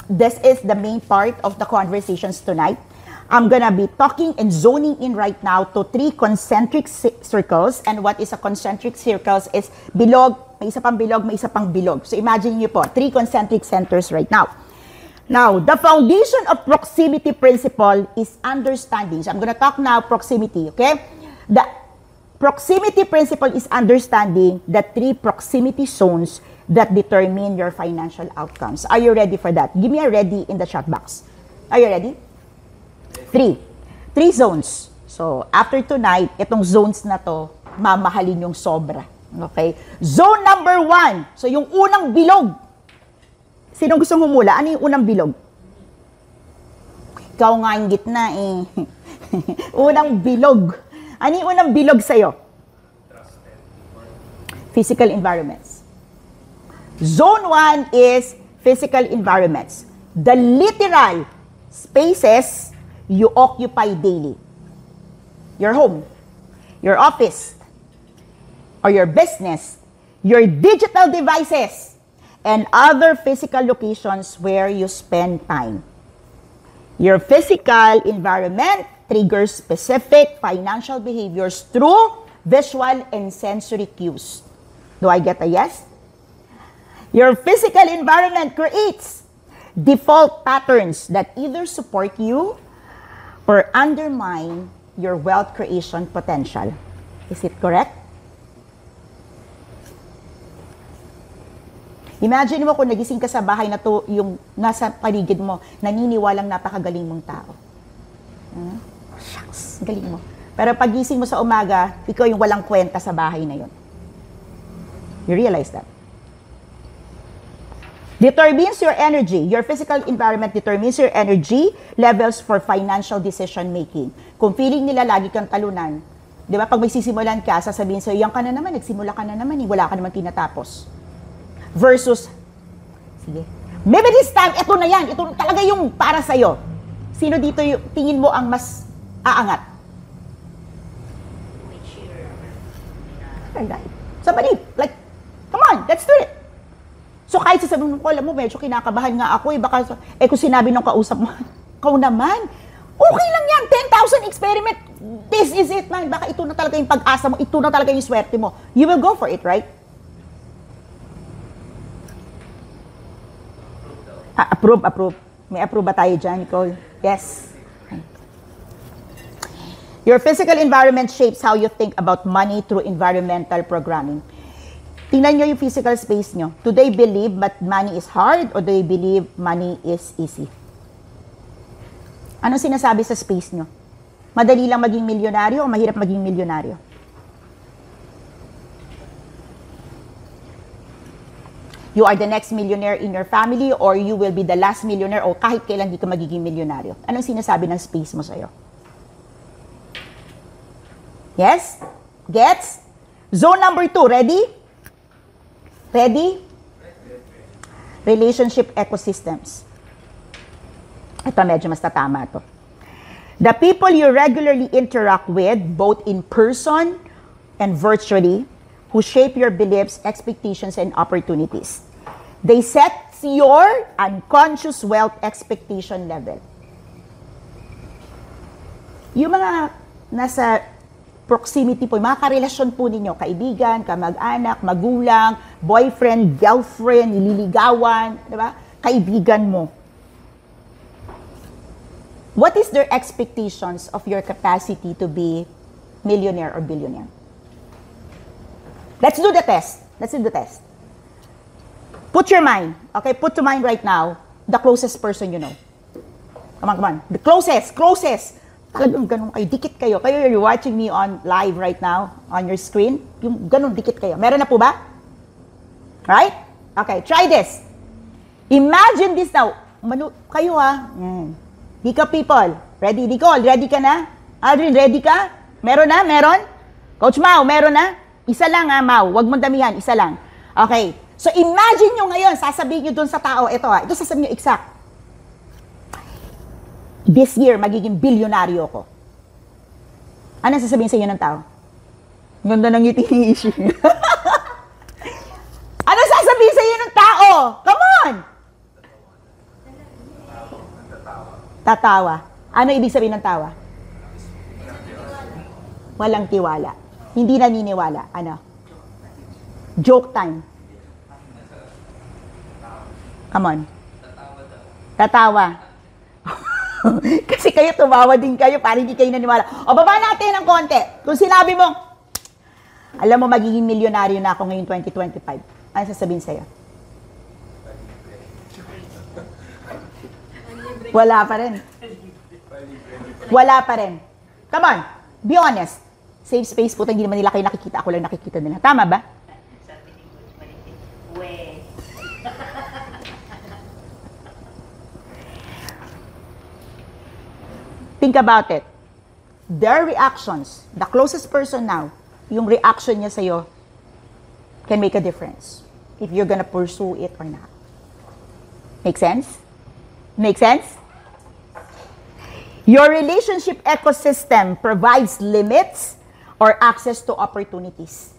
this is the main part of the conversations tonight, I'm gonna be talking and zoning in right now to 3 concentric circles. And what is a concentric circles is bilog, may isa pang bilog, may isa pang bilog. So imagine niyo po, 3 concentric centers right now. Now, the foundation of proximity principle is understanding. So I'm gonna talk now proximity, okay? The proximity principle is understanding the 3 proximity zones that determine your financial outcomes. Are you ready for that? Give me a ready in the chat box. Are you ready? 3 zones. So, after tonight, itong zones na to, mamahalin yung sobra. Okay? Zone number 1. So, yung unang bilog. Sinong gustong humula? Ano yung unang bilog? Ikaw nga yung gitna eh. Unang bilog. Ano yung unang bilog sa'yo? Physical environments. Zone 1 is physical environments. The literal spaces you occupy daily. Your home, your office, or your business, your digital devices, and other physical locations where you spend time. Your physical environment triggers specific financial behaviors through visual and sensory cues. Do I get a yes? Your physical environment creates default patterns that either support you or undermine your wealth creation potential. Is it correct? Imagine mo kung nagising ka sa bahay na to, yung nasa paligid mo, naniniwalang napakagaling mong tao. Shucks, galing mo. Pero pagising mo sa umaga, ikaw yung walang kwenta sa bahay na yun. You realize that? Determines your energy. Your physical environment determines your energy levels for financial decision making. Kung feeling nila lagi kang talunan, di ba, pag may sisimulan ka, sasabihin sa'yo, yan ka na naman, nagsimula ka na naman, wala ka naman tinatapos. Versus, sige, maybe this time, ito na yan, ito talaga yung para sa'yo. Sino dito yung tingin mo ang mas aangat? Right. Somebody, like, come on, let's do it. So kahit sasabihin ko, alam mo, medyo kinakabahan nga ako eh, baka, kung sinabi nung kausap mo, kau naman, okay lang yan, 10,000 experiment, this is it, man. Baka ito na talaga yung pag-asa mo, ito na talaga yung swerte mo. You will go for it, right? Approve. May approve ba tayo dyan, Nicole? Yes. Your physical environment shapes how you think about money through environmental programming. Tingnan nyo yung physical space nyo. Do they believe that money is hard or do they believe money is easy? Anong sinasabi sa space nyo? Madali lang maging milyonaryo o mahirap maging milyonaryo? You are the next millionaire in your family or you will be the last millionaire o kahit kailan di ka magiging milyonaryo. Anong sinasabi ng space mo sa'yo? Yes? Gets? Zone number 2, ready? Ready? Relationship ecosystems. Ito medyo mas tatama to. The people you regularly interact with, both in person and virtually, who shape your beliefs, expectations, and opportunities. They set your unconscious wealth expectation level. Yung mga nasa proximity po, mga karelasyon po ninyo, kaibigan, kamag-anak, magulang, boyfriend, girlfriend, nililigawan, di ba? Kaibigan mo. What is their expectations of your capacity to be millionaire or billionaire? Let's do the test. Put your mind, okay? Put to mind right now, the closest person you know. Come on. The closest. Talagang ganun kayo, dikit kayo. You're watching me on live right now, on your screen. Yung ganun, dikit kayo. Meron na po ba? Right? Okay, try this. Imagine this now. Kayo ha. Dika people. Ready? Nicole, ready ka na? Aldrin, ready ka? Meron na? Meron? Coach Mau, meron na? Isa lang ha, Mau. Huwag mong damihan, isa lang. Okay. So imagine nyo ngayon, sasabihin nyo dun sa tao, ito sasabihin nyo exact. This year, magiging bilyonaryo ko. Ano sasabihin sa inyo ng tao? Ganda ng ngiti ni Ishi. Ano sasabihin sa inyo ng tao? Come on! Tatawa. Ano ibig sabihin ng tawa? Walang tiwala. Hindi naniniwala. Ano? Joke time. Come on. Tatawa. Kasi kayo tumawa din kayo, parang hindi kayo naniwala. O, baba natin ng konti. Kung sinabi mo, alam mo, magiging milyonaryo na ako ngayon 2025. Ano sasabihin sa'yo? Wala pa rin. Come on, be honest. Safe space po, hindi naman nila kayo nakikita. Ako lang nakikita nila. Tama ba? Think about it. Their reactions, the closest person now, yung reaction niya sa'yo can make a difference if you're gonna pursue it or not. Make sense? Make sense? Your relationship ecosystem provides limits or access to opportunities.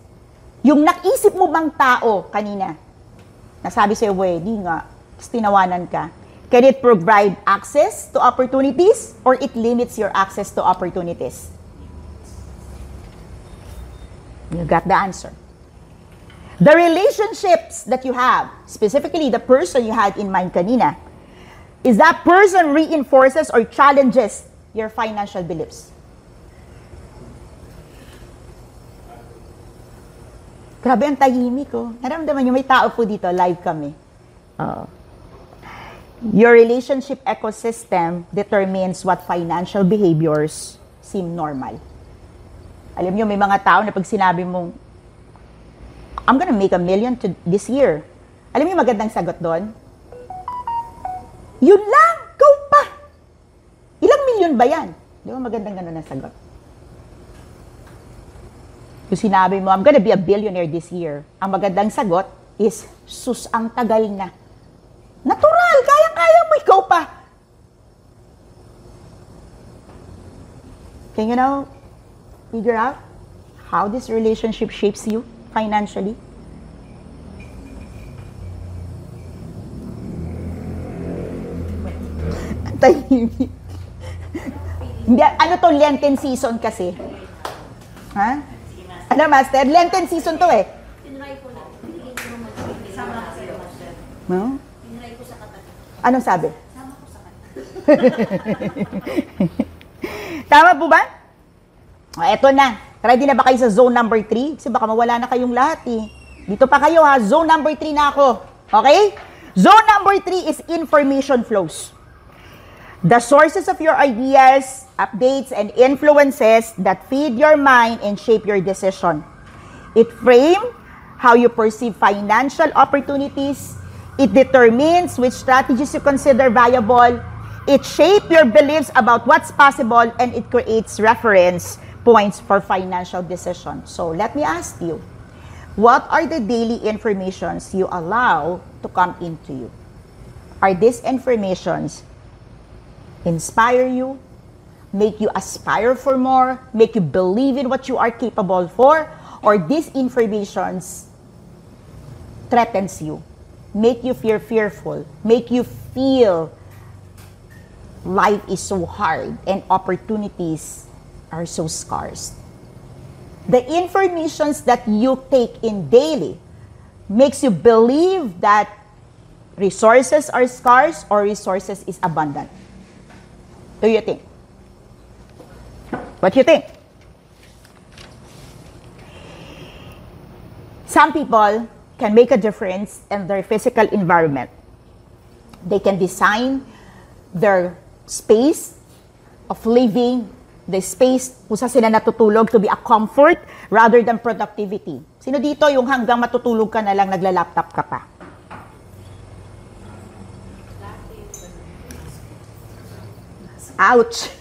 Yung naisip mo bang tao kanina, nasabi sa'yo, di nga, tinawanan ka, can it provide access to opportunities or it limits your access to opportunities? You got the answer. The relationships that you have, specifically the person you had in mind kanina, is that person reinforces or challenges your financial beliefs. Grabe ang tahimik ko. Naramdaman nyo, may tao po dito, live kami. Your relationship ecosystem determines what financial behaviors seem normal. Alam nyo, may mga tao na pag sinabi mong, I'm gonna make $1 million this year. Alam nyo, magandang sagot doon? Yun lang! Go pa! Ilang milyon ba yan? Di ba magandang gano'n ang sagot? Kung sinabi mo, I'm gonna be a billionaire this year, ang magandang sagot is, sus, ang tagal na. Natural! Kaya-kaya mo, ikaw pa! Can you now figure out how this relationship shapes you financially? Tahimik. Hindi, ano to, Lenten season kasi. Ha? Ano, Master? Lenten season to eh. Tinry ko na. Sama ko sa'yo, Master. No? Tinry ko sa katabi. Anong sabi? Sama ko sa katabi. Tama po ba? O, eto na. Ready na ba kayo sa zone number 3? Kasi baka mawala na kayong lahat eh. Dito pa kayo ha. Zone number 3 na ako. Okay? Zone number 3 is information flows. The sources of your ideas, updates, and influences that feed your mind and shape your decision. It frames how you perceive financial opportunities. It determines which strategies you consider viable. It shapes your beliefs about what's possible, and it creates reference points for financial decisions. So let me ask you, what are the daily informations you allow to come into you? Are these informations inspire you, make you aspire for more, make you believe in what you are capable for, or these informations threatens you, make you fearful, make you feel life is so hard and opportunities are so scarce. The informations that you take in daily makes you believe that resources are scarce or resources is abundant. Do you think? What do you think? Some people can make a difference in their physical environment. They can design their space of living, the space kung saan sila natutulog to be a comfort rather than productivity. Sino dito yung hanggang matutulog ka na lang nagla-laptop ka pa? Ouch!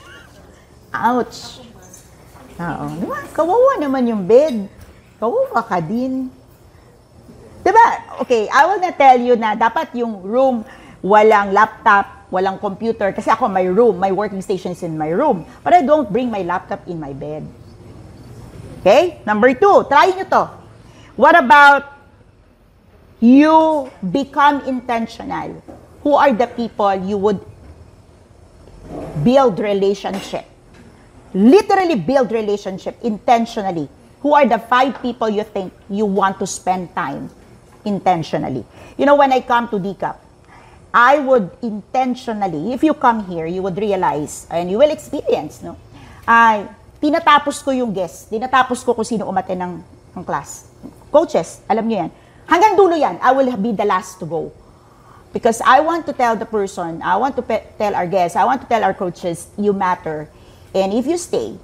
Ouch! Oo. Diba? Kawawa naman yung bed. Kawawa ka din. Diba? Okay, I will not tell you na dapat yung room walang laptop, walang computer. Kasi ako, my room, my working station is in my room. But I don't bring my laptop in my bed. Okay? Number 2, try nyo to. What about you become intentional? Who are the people you would build relationship? Literally build relationship intentionally. Who are the 5 people you think you want to spend time intentionally? You know, when I come to DCAP, I would intentionally, if you come here, you would realize, and you will experience, no? Tinatapos ko yung guest. Tinatapos ko kung sino umaten ng class. Coaches, alam niyo yan. Hanggang dulo yan, I will be the last to go. Because I want to tell the person, I want to tell our guests, I want to tell our coaches, you matter. And if you stay,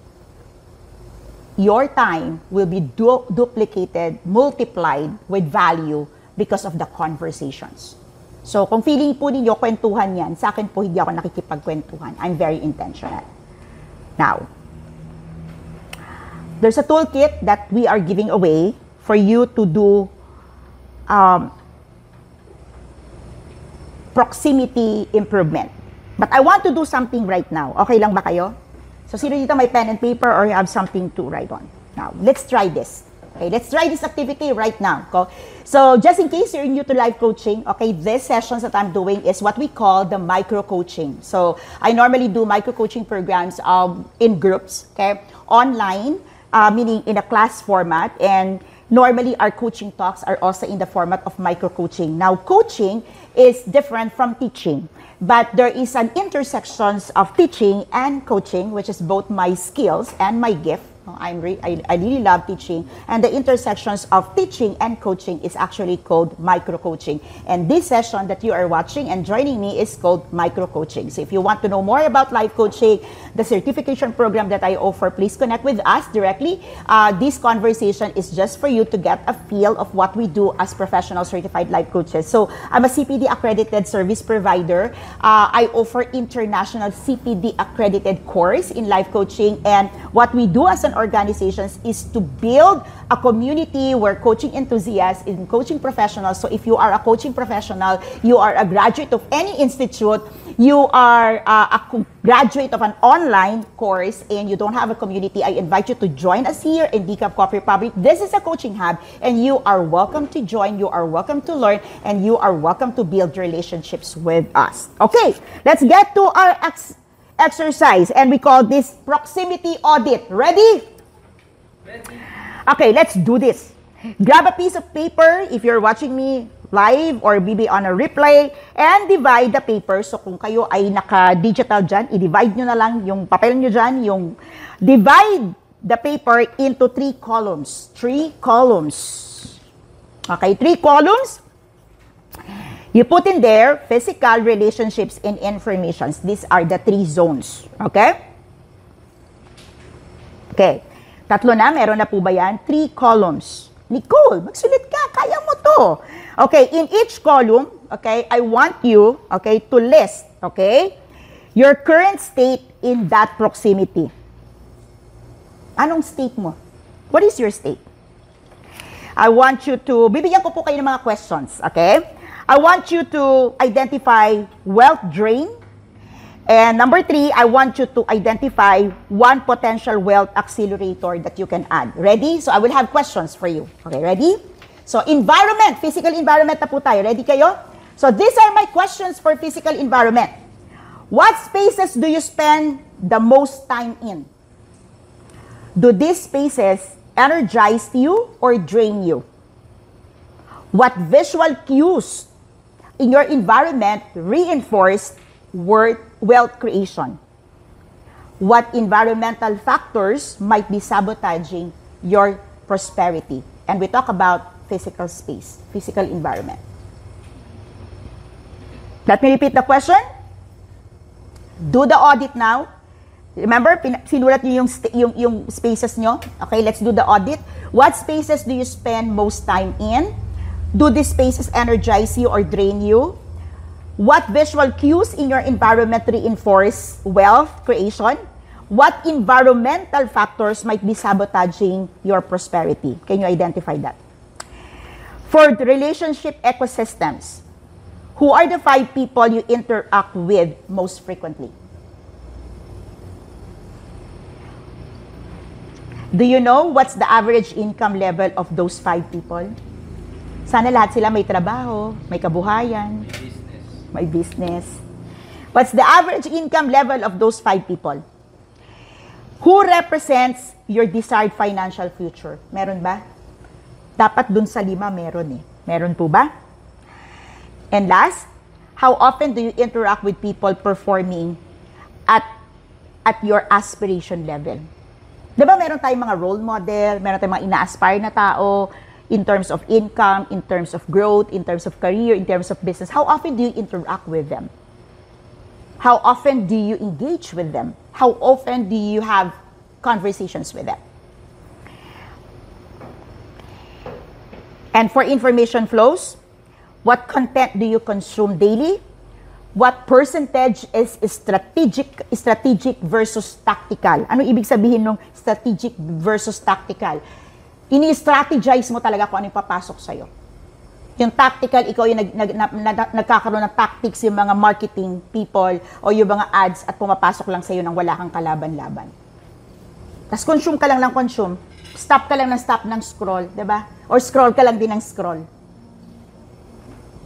your time will be duplicated, multiplied with value because of the conversations. So, kung feeling po ninyo, kwentuhan yan, sa akin po hindi ako nakikipagkwentuhan. I'm very intentional. Now, there's a toolkit that we are giving away for you to do proximity improvement. But I want to do something right now. Okay lang ba kayo? So, sino dito may pen and paper or you have something to write on? Now, let's try this. Okay, let's try this activity right now. So, just in case you're new to life coaching, okay, these sessions that I'm doing is what we call the micro-coaching. So, I normally do micro-coaching programs in groups, okay, online, meaning in a class format, and normally our coaching talks are also in the format of micro-coaching. Now, coaching is different from teaching, but there is an intersections of teaching and coaching, which is both my skills and my gift. I really love teaching, and the intersections of teaching and coaching is actually called micro-coaching. And this session that you are watching and joining me is called micro-coaching. So if you want to know more about life coaching, the certification program that I offer, please connect with us directly. This conversation is just for you to get a feel of what we do as professional certified life coaches. So I'm a CPD accredited service provider. I offer international CPD accredited course in life coaching, and what we do as an and organizations is to build a community where coaching enthusiasts and coaching professionals, so if you are a coaching professional, you are a graduate of any institute, you are a graduate of an online course, and you don't have a community, I invite you to join us here in Decaf Coffee Republic. This is a coaching hub, and you are welcome to join, you are welcome to learn, and you are welcome to build relationships with us. Okay, let's get to our exercise, and we call this proximity audit. Ready? Ready. Okay, let's do this. Grab a piece of paper if you're watching me live or maybe on a replay, and divide the paper. So kung kayo ay naka-digital dyan, i-divide nyo na lang yung papel nyo dyan, divide the paper into 3 columns. 3 columns. Okay, 3 columns. You put in there physical, relationships, and informations. These are the 3 zones. Okay? Okay. 3 na, meron na po ba yan? 3 columns. Nicole, magsulit ka. Kaya mo to. Okay, in each column, okay, I want you, okay, to list, okay, your current state in that proximity. Anong state mo? What is your state? I want you to, bibigyan ko po kayo ng mga questions, okay? I want you to identify wealth drain. And number 3, I want you to identify one potential wealth accelerator that you can add. Ready? So I will have questions for you. Okay, ready? So environment, physical environment na po tayo. Ready kayo? So these are my questions for physical environment. What spaces do you spend the most time in? Do these spaces energize you or drain you? What visual cues in your environment reinforce wealth creation? What environmental factors might be sabotaging your prosperity? And we talk about physical space, physical environment. Let me repeat the question. Do the audit now. Remember, sinulat niyo yung spaces nyo. Okay, let's do the audit. What spaces do you spend most time in? Do these spaces energize you or drain you? What visual cues in your environment reinforce wealth creation? What environmental factors might be sabotaging your prosperity? Can you identify that? For the relationship ecosystems, who are the 5 people you interact with most frequently? Do you know what's the average income level of those 5 people? Sana lahat sila may trabaho, may kabuhayan, may business. What's the average income level of those 5 people? Who represents your desired financial future? Meron ba? Dapat dun sa 5 meron eh. Meron po ba? And last, how often do you interact with people performing at your aspiration level? Diba meron tayong mga role model, meron tayong mga ina-aspire na tao in terms of income, in terms of growth, in terms of career, in terms of business. How often do you interact with them? How often do you engage with them? How often do you have conversations with them? And for information flows, what content do you consume daily? What percentage is strategic versus tactical? Ano ibig sabihin ng strategic versus tactical? Ini-strategize mo talaga kung ano yung papasok sa'yo. Yung tactical, ikaw yung nagkakaroon ng tactics, yung mga marketing people o yung mga ads at pumapasok lang sa'yo nang wala kang kalaban-laban. Tapos consume ka lang ng consume. Stop ka lang ng scroll, diba? Or scroll ka lang din ng scroll.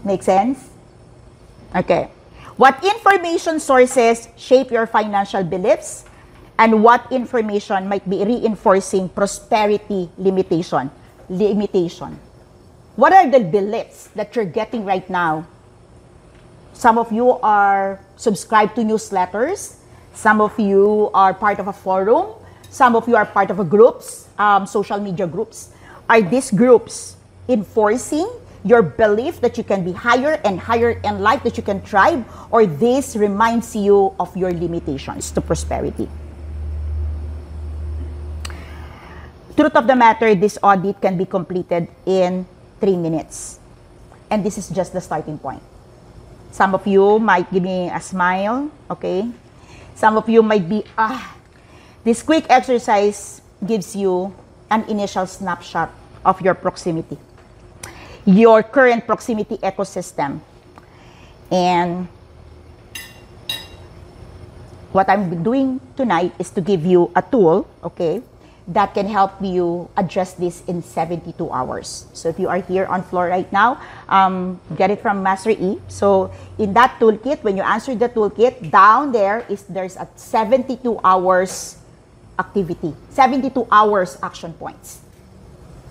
Make sense? Okay. What information sources shape your financial beliefs? And what information might be reinforcing prosperity limitation? What are the beliefs that you're getting right now? Some of you are subscribed to newsletters. Some of you are part of a forum. Some of you are part of a groups, social media groups. Are these groups enforcing your belief that you can be higher and higher in life, that you can thrive, or this reminds you of your limitations to prosperity? Truth of the matter, this audit can be completed in 3 minutes. And this is just the starting point. Some of you might give me a smile, okay? Some of you might be, this quick exercise gives you an initial snapshot of your proximity, your current proximity ecosystem. And what I'm doing tonight is to give you a tool, okay, that can help you address this in 72 hours. So if you are here on floor right now, get it from Master E. So in that toolkit, when you answer the toolkit, down there's a 72 hours activity, 72 hours action points.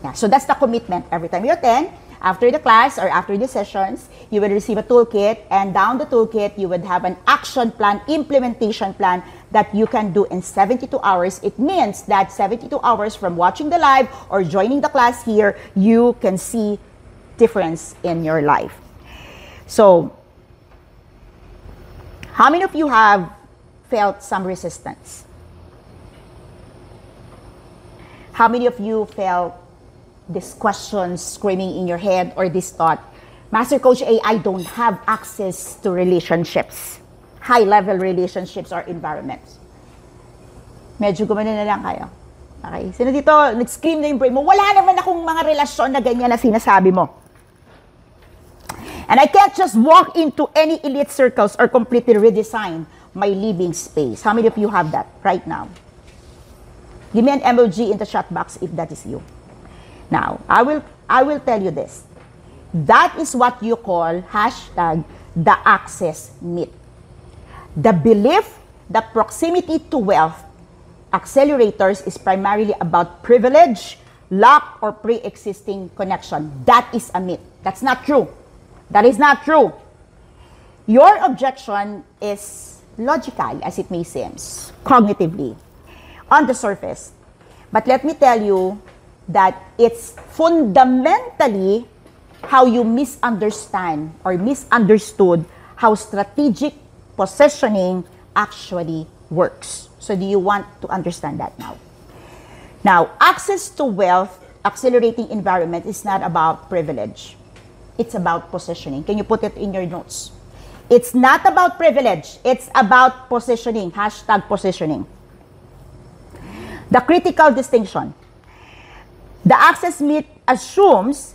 Yeah, so that's the commitment. Every time you attend, after the class or after the sessions, you will receive a toolkit, and down the toolkit, you would have an action plan, implementation plan that you can do in 72 hours. It means that 72 hours from watching the live or joining the class here, you can see difference in your life. So, how many of you have felt some resistance? How many of you felt this question screaming in your head or this thought, Master Coach A, I don't have access to relationships, high-level relationships or environments? Medyo gumana na lang kayo. Okay? Sino dito, nag-scream na yung brain mo, wala naman akong mga relasyon na ganyan na sinasabi mo. And I can't just walk into any elite circles or completely redesign my living space. How many of you have that right now? Give me an emoji in the chat box if that is you. Now, I will tell you this. That is what you call hashtag the access myth. The belief that proximity to wealth accelerators is primarily about privilege, luck, or pre-existing connection. That is a myth. That's not true. That is not true. Your objection is logical, as it may seem, cognitively, on the surface. But let me tell you that it's fundamentally how you misunderstand or misunderstood how strategic positioning actually works. So do you want to understand that now? Now, access to wealth, accelerating environment is not about privilege. It's about positioning. Can you put it in your notes? It's not about privilege. It's about positioning. Hashtag positioning. The critical distinction. The access myth assumes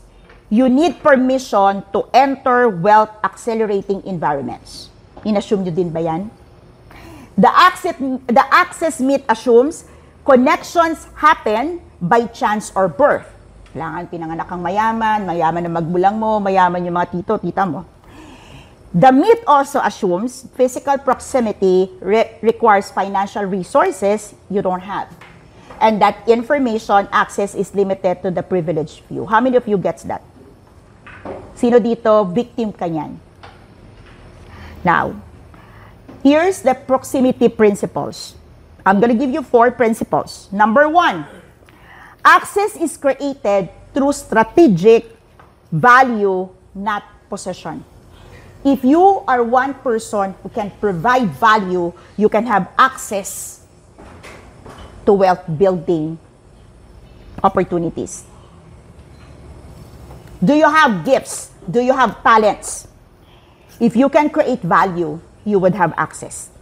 you need permission to enter wealth accelerating environments. In-assume nyo din ba yan? The access myth assumes connections happen by chance or birth. Kailangan pinanganak kang mayaman, mayaman na magbulang mo, mayaman yung mga tito, tita mo. The myth also assumes physical proximity requires financial resources you don't have. And that information access is limited to the privileged few. How many of you gets that? Sino dito, victim ka niyan? Now, here's the proximity principles. I'm gonna give you 4 principles. Number 1, access is created through strategic value, not possession. If you are one person who can provide value, you can have access to wealth building opportunities. Do you have gifts? Do you have talents? If you can create value, you would have access.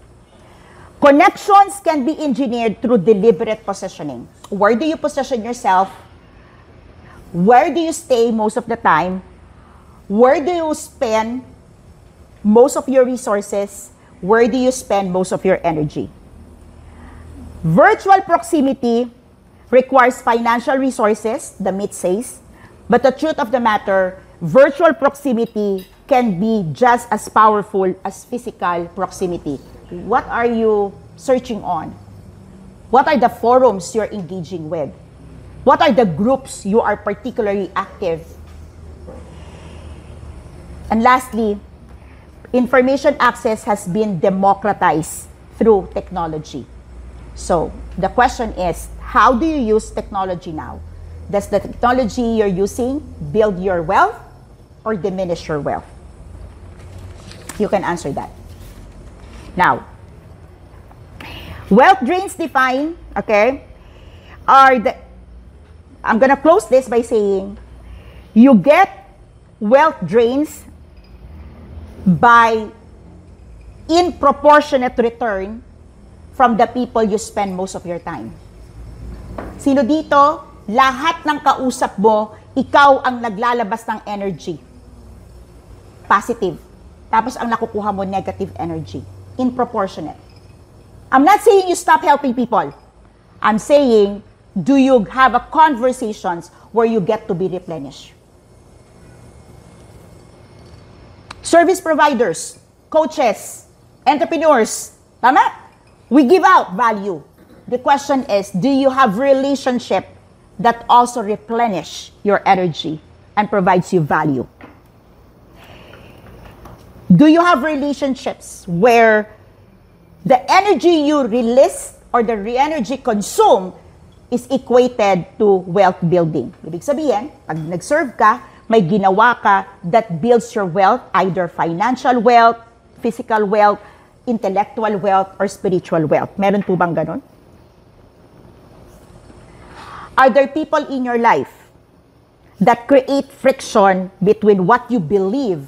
Connections can be engineered through deliberate positioning. Where do you position yourself? Where do you stay most of the time? Where do you spend most of your resources? Where do you spend most of your energy? Virtual proximity requires financial resources, the myth says, but the truth of the matter, virtual proximity can be just as powerful as physical proximity. What are you searching on? What are the forums you're engaging with? What are the groups you are particularly active? And lastly, information access has been democratized through technology. So, the question is, how do you use technology now? Does the technology you're using build your wealth or diminish your wealth? You can answer that. Now, wealth drains define, okay, I'm gonna close this by saying, you get wealth drains by in proportionate return from the people you spend most of your time. Sino dito? Lahat ng kausap mo, ikaw ang naglalabas ng energy. Positive. Tapos ang nakukuha mo, negative energy. In proportionate. I'm not saying you stop helping people. I'm saying, do you have a conversations where you get to be replenished? Service providers, coaches, entrepreneurs, tama? We give out value. The question is, do you have relationship that also replenish your energy and provides you value? Do you have relationships where the energy you release or the energy consumed is equated to wealth building? Ibig sabihin, pag nag-serve ka, may ginawa ka that builds your wealth, either financial wealth, physical wealth, intellectual wealth, or spiritual wealth. Meron po bang ganun? Are there people in your life that create friction between what you believe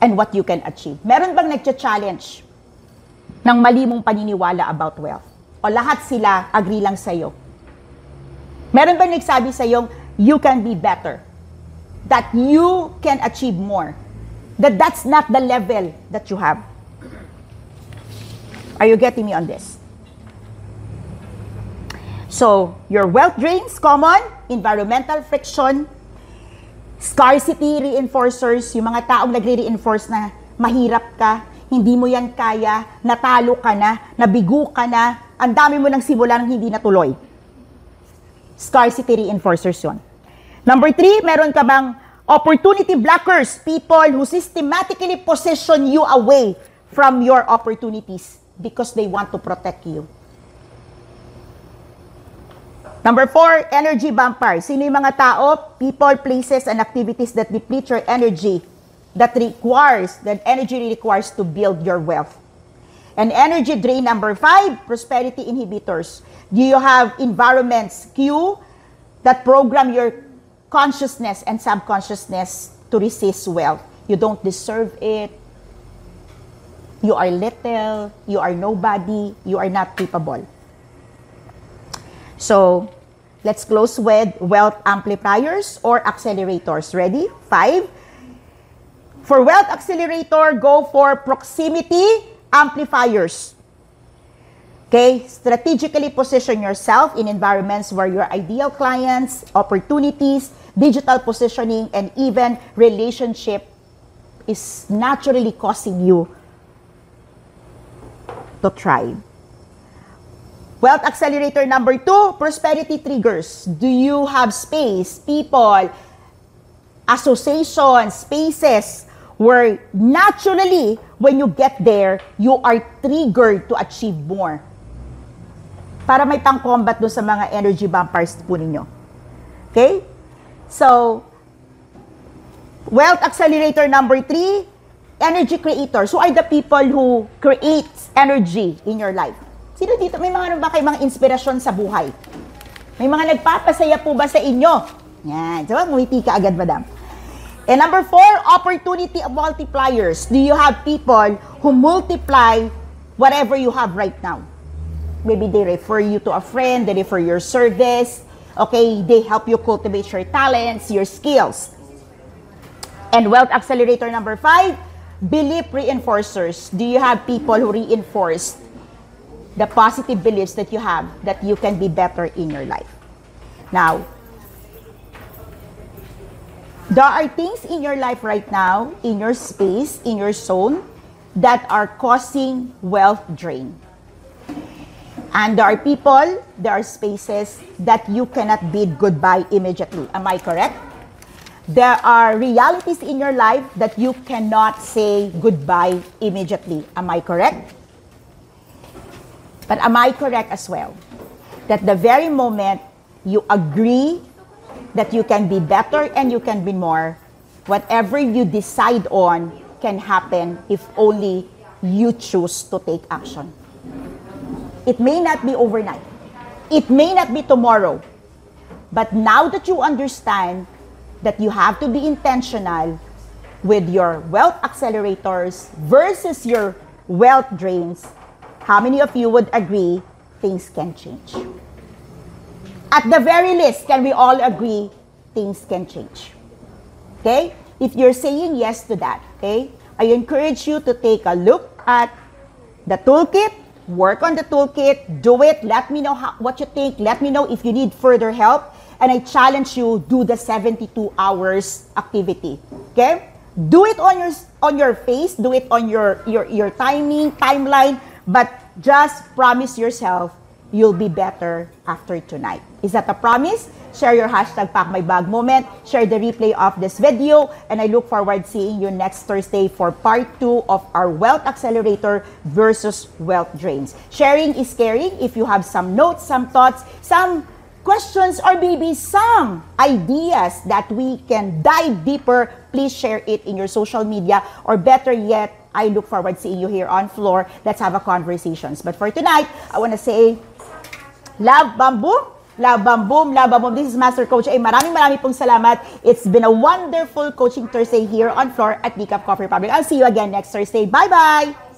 and what you can achieve? Meron bang nagcha-challenge ng mali mong paniniwala about wealth? O lahat sila agree lang sa'yo? Meron bang nagsabi sa'yong you can be better? That you can achieve more? That that's not the level that you have? Are you getting me on this? So, your wealth drains, common, environmental friction, scarcity reinforcers, yung mga taong nagre-reinforce na mahirap ka, hindi mo yan kaya, natalo ka na, nabigo ka na, ang dami mo nang simulan ng hindi natuloy. Scarcity reinforcers yun. Number 3, meron ka bang opportunity blockers, people who systematically position you away from your opportunities because they want to protect you. Number 4, energy vampires. Sino yung mga tao? People, places, and activities that deplete your energy, that energy requires to build your wealth. And energy drain, number 5, prosperity inhibitors. Do you have environments, cue, that program your consciousness and subconsciousness to resist wealth? You don't deserve it. You are little. You are nobody. You are not capable. So, let's close with wealth amplifiers or accelerators. Ready? 5. For wealth accelerator, go for proximity amplifiers. Okay? Strategically position yourself in environments where your ideal clients, opportunities, digital positioning, and even relationship is naturally causing you to thrive. Wealth accelerator number 2, prosperity triggers. Do you have space, people, associations, spaces where naturally, when you get there, you are triggered to achieve more? Para may pang-combat doon sa mga energy vampires po ninyo. Okay? So, wealth accelerator number 3, energy creators. Who are the people who create energy in your life? Sino dito? May mga ba kayo mga inspirasyon sa buhay? May mga nagpapasaya po ba sa inyo? Yan. So, ngumiti ka agad, madam. And number 4, opportunity multipliers. Do you have people who multiply whatever you have right now? Maybe they refer you to a friend, they refer your service, okay? They help you cultivate your talents, your skills. And wealth accelerator number 5, belief reinforcers. Do you have people who reinforce the positive beliefs that you have that you can be better in your life? Now, there are things in your life right now, in your space, in your zone, that are causing wealth drain. And there are people, there are spaces that you cannot bid goodbye immediately. Am I correct? There are realities in your life that you cannot say goodbye immediately. Am I correct? But am I correct as well? That the very moment you agree that you can be better and you can be more, whatever you decide on can happen if only you choose to take action. It may not be overnight. It may not be tomorrow. But now that you understand that you have to be intentional with your wealth accelerators versus your wealth drains, how many of you would agree things can change? at the very least, can we all agree things can change? Okay? If you're saying yes to that, okay, I encourage you to take a look at the toolkit, work on the toolkit, do it, let me know what you think, let me know if you need further help, and I challenge you, do the 72 hours activity. Okay? Do it on your face, do it on your timeline, but just promise yourself you'll be better after tonight. Is that a promise? Share your hashtag #PackMyBagMoment, share the replay of this video, and I look forward seeing you next Thursday for part 2 of our Wealth Accelerator versus Wealth Drains. Sharing is caring. If you have some notes, some thoughts, some questions, or maybe some ideas that we can dive deeper, please share it in your social media, or better yet, I look forward seeing you here on floor. Let's have a conversations. But for tonight, I want to say, love, bamboo. Love, bam, boom, love, bam, boom. This is Master Coach A. Maraming pong salamat. It's been a wonderful Coaching Thursday here on floor at Decaf Coffee Republic. I'll see you again next Thursday. Bye-bye!